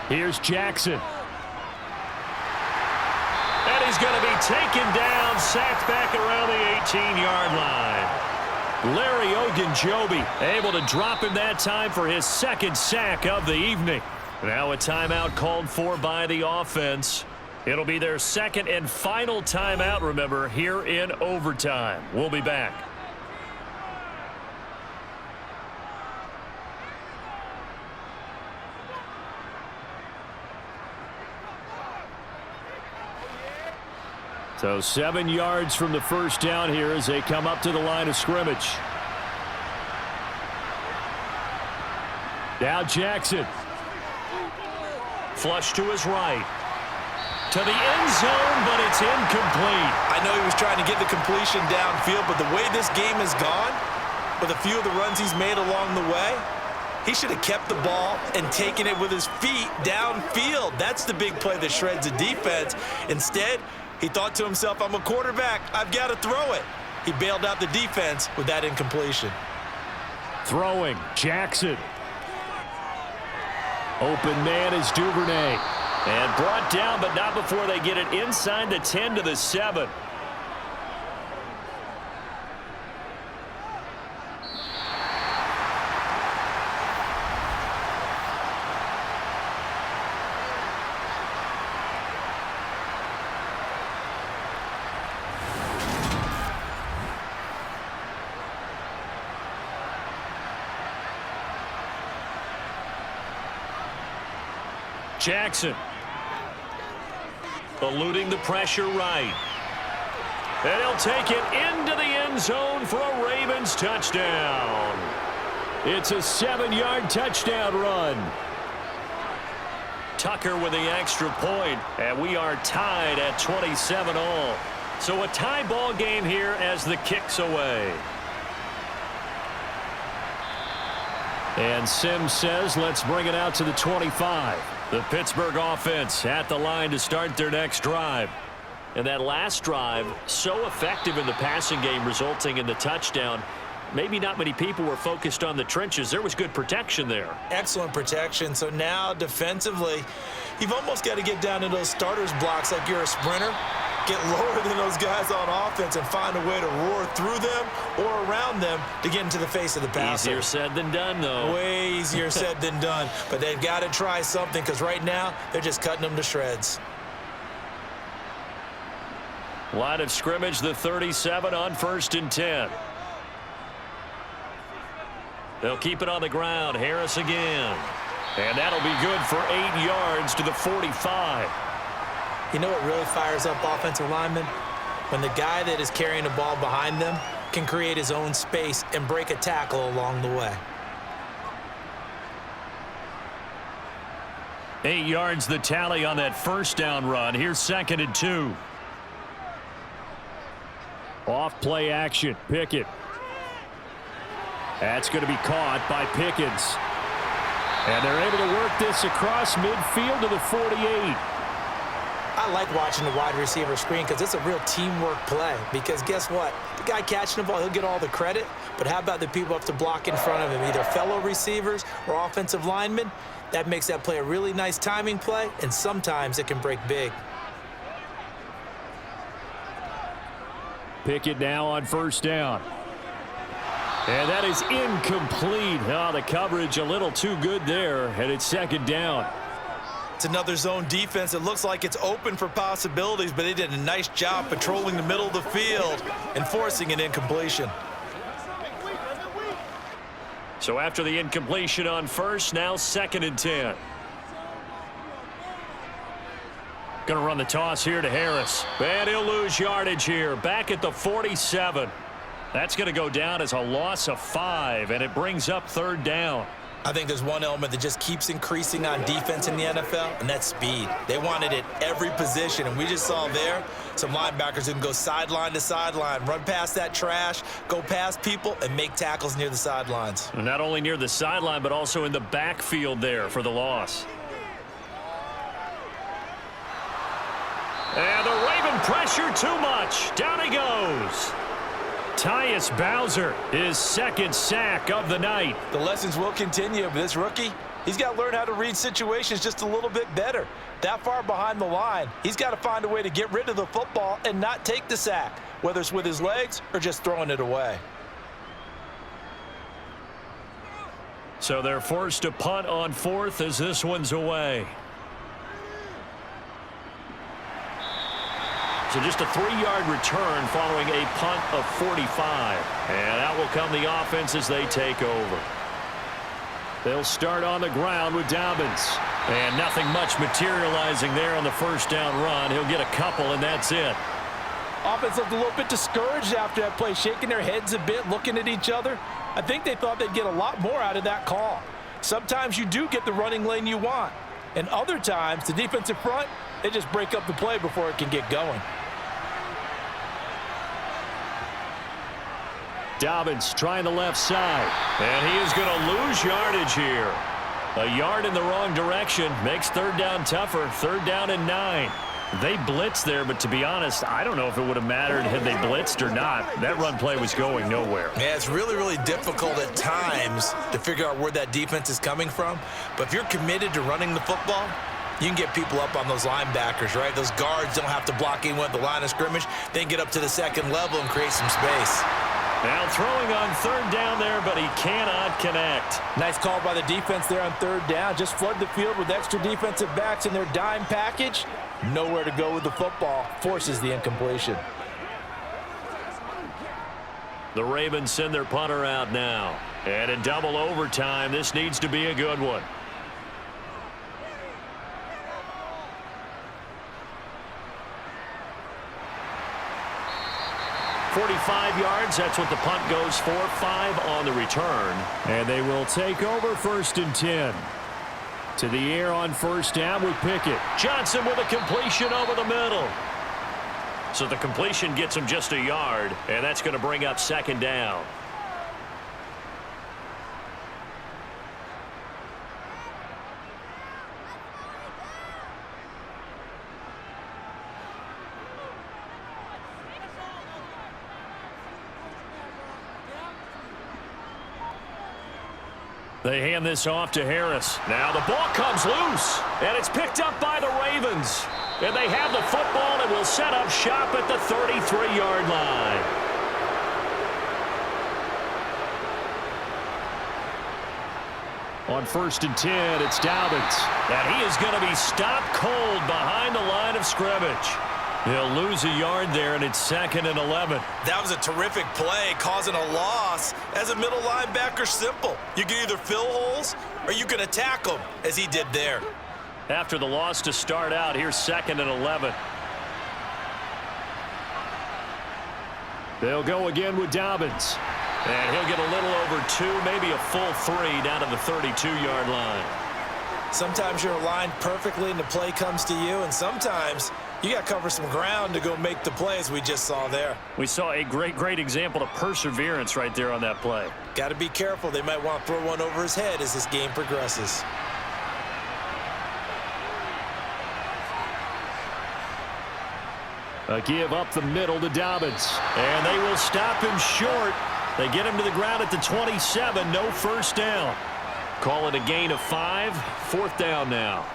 Here's Jackson. And he's going to be taken down, sacked back around the 18-yard line. Larry Ogunjobi able to drop him that time for his 2nd sack of the evening. Now a timeout called for by the offense. It'll be their 2nd and final timeout, remember, here in overtime. We'll be back. So 7 yards from the 1st down here as they come up to the line of scrimmage. Now Jackson. Flush to his right. To the end zone, but it's incomplete. I know he was trying to get the completion downfield, but the way this game has gone, with a few of the runs he's made along the way, he should have kept the ball and taken it with his feet downfield. That's the big play that shreds the defense. Instead, he thought to himself, I'm a quarterback. I've got to throw it. He bailed out the defense with that incompletion. Throwing, Jackson. Open man is Duvernay. And brought down, but not before they get it inside the 10 to the 7. Jackson. Eluding the pressure right. And he'll take it into the end zone for a Ravens touchdown. It's a 7-yard touchdown run. Tucker with the extra point, and we are tied at 27 all. So a tie ball game here as the kick's away. And Sims says, let's bring it out to the 25. The Pittsburgh offense at the line to start their next drive. And that last drive, so effective in the passing game, resulting in the touchdown. Maybe not many people were focused on the trenches. There was good protection there. Excellent protection. So now defensively, you've almost got to get down to those starters blocks like you're a sprinter. Get lower than those guys on offense and find a way to roar through them or around them to get into the face of the passer. Easier said than done, though. Way easier said than done. But they've got to try something because right now they're just cutting them to shreds. Line of scrimmage, the 37 on 1st and 10. They'll keep it on the ground. Harris again. And that'll be good for 8 yards to the 45. You know what really fires up offensive linemen? When the guy that is carrying the ball behind them can create his own space and break a tackle along the way. 8 yards the tally on that first down run. Here's 2nd and 2. Off play action. Pickett. That's going to be caught by Pickens. And they're able to work this across midfield to the 48. I like watching the wide receiver screen because it's a real teamwork play. Because guess what? The guy catching the ball, he'll get all the credit. But how about the people up to block in front of him, either fellow receivers or offensive linemen? That makes that play a really nice timing play, and sometimes it can break big. Pickett now on 1st down. And that is incomplete. Oh, the coverage a little too good there, and it's 2nd down. It's another zone defense. It looks like it's open for possibilities, but they did a nice job patrolling the middle of the field and forcing an incompletion. So after the incompletion on 1st, now 2nd and 10. Going to run the toss here to Harris. And he'll lose yardage here. Back at the 47. That's going to go down as a loss of 5, and it brings up 3rd down. I think there's one element that just keeps increasing on defense in the NFL, and that's speed. They want it at every position, and we just saw there some linebackers who can go sideline to sideline, run past that trash, go past people, and make tackles near the sidelines. Not only near the sideline, but also in the backfield there for the loss. And the Raven pressure too much. Down he goes. Tyus Bowser, his 2nd sack of the night. The lessons will continue, but this rookie, he's got to learn how to read situations just a little bit better. That far behind the line, he's got to find a way to get rid of the football and not take the sack, whether it's with his legs or just throwing it away. So they're forced to punt on 4th as this one's away. So just a 3-yard return following a punt of 45. And out will come the offense as they take over. They'll start on the ground with Dobbins. And nothing much materializing there on the 1st down run. He'll get a couple, and that's it. Offense looked a little bit discouraged after that play, shaking their heads a bit, looking at each other. I think they thought they'd get a lot more out of that call. Sometimes you do get the running lane you want, And other times, the defensive front, they just break up the play before it can get going. Dobbins trying the left side. And he is going to lose yardage here. A yard in the wrong direction makes third down tougher. Third down and 9. They blitzed there, but to be honest, I don't know if it would have mattered had they blitzed or not. That run play was going nowhere. Yeah, it's really, really difficult at times to figure out where that defense is coming from. But if you're committed to running the football, you can get people up on those linebackers, right? Those guards don't have to block anyone at the line of scrimmage. They can get up to the second level and create some space. Now throwing on third down there, but he cannot connect. Nice call by the defense there on third down. Just flood the field with extra defensive backs in their dime package. Nowhere to go with the football. Forces the incompletion. The Ravens send their punter out now. And in double overtime, this needs to be a good one. .45 yards, that's what the punt goes for. 5 on the return. And they will take over first and 10. To the air on first down with Pickett. Johnson with a completion over the middle. So the completion gets him just a yard, and that's going to bring up second down. They hand this off to Harris. Now the ball comes loose, and it's picked up by the Ravens. And they have the football and will set up shop at the 33-yard line. On first and 10, it's Dobbins. And he is going to be stopped cold behind the line of scrimmage. He'll lose a yard there, and it's 2nd and 11. That was a terrific play, causing a loss. As a middle linebacker, simple. You can either fill holes or you can attack them, as he did there. After the loss to start out, here's 2nd and 11. They'll go again with Dobbins. And he'll get a little over 2, maybe a full 3 down to the 32-yard line. Sometimes you're aligned perfectly and the play comes to you, and sometimes you got to cover some ground to go make the play, as we just saw there. We saw a great example of perseverance right there on that play. Got to be careful. They might want to throw one over his head as this game progresses. A give up the middle to Dobbins. And they will stop him short. They get him to the ground at the 27. No first down. Call it a gain of 5. 4th down now.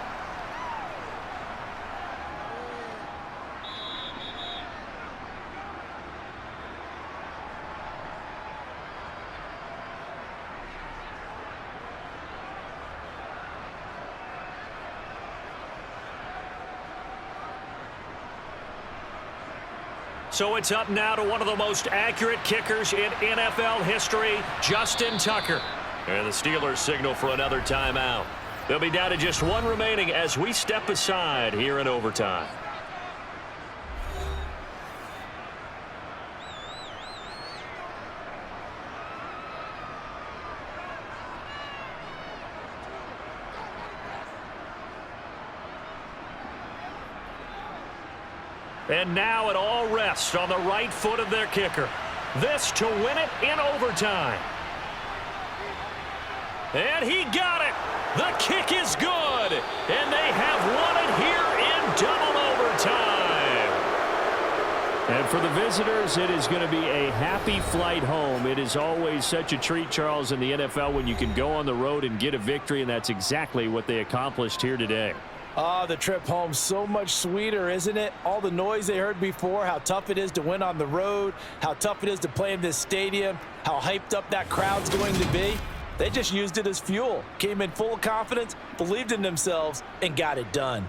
So it's up now to one of the most accurate kickers in NFL history, Justin Tucker. And the Steelers signal for another timeout. They'll be down to just 1 remaining as we step aside here in overtime. And now it all rests on the right foot of their kicker. This to win it in overtime. And he got it. The kick is good. And they have won it here in double overtime. And for the visitors, it is going to be a happy flight home. It is always such a treat, Charles, in the NFL when you can go on the road and get a victory, and that's exactly what they accomplished here today. The trip home so much sweeter, isn't it? All the noise they heard before, how tough it is to win on the road, how tough it is to play in this stadium, how hyped up that crowd's going to be. They just used it as fuel, came in full of confidence, believed in themselves, and got it done.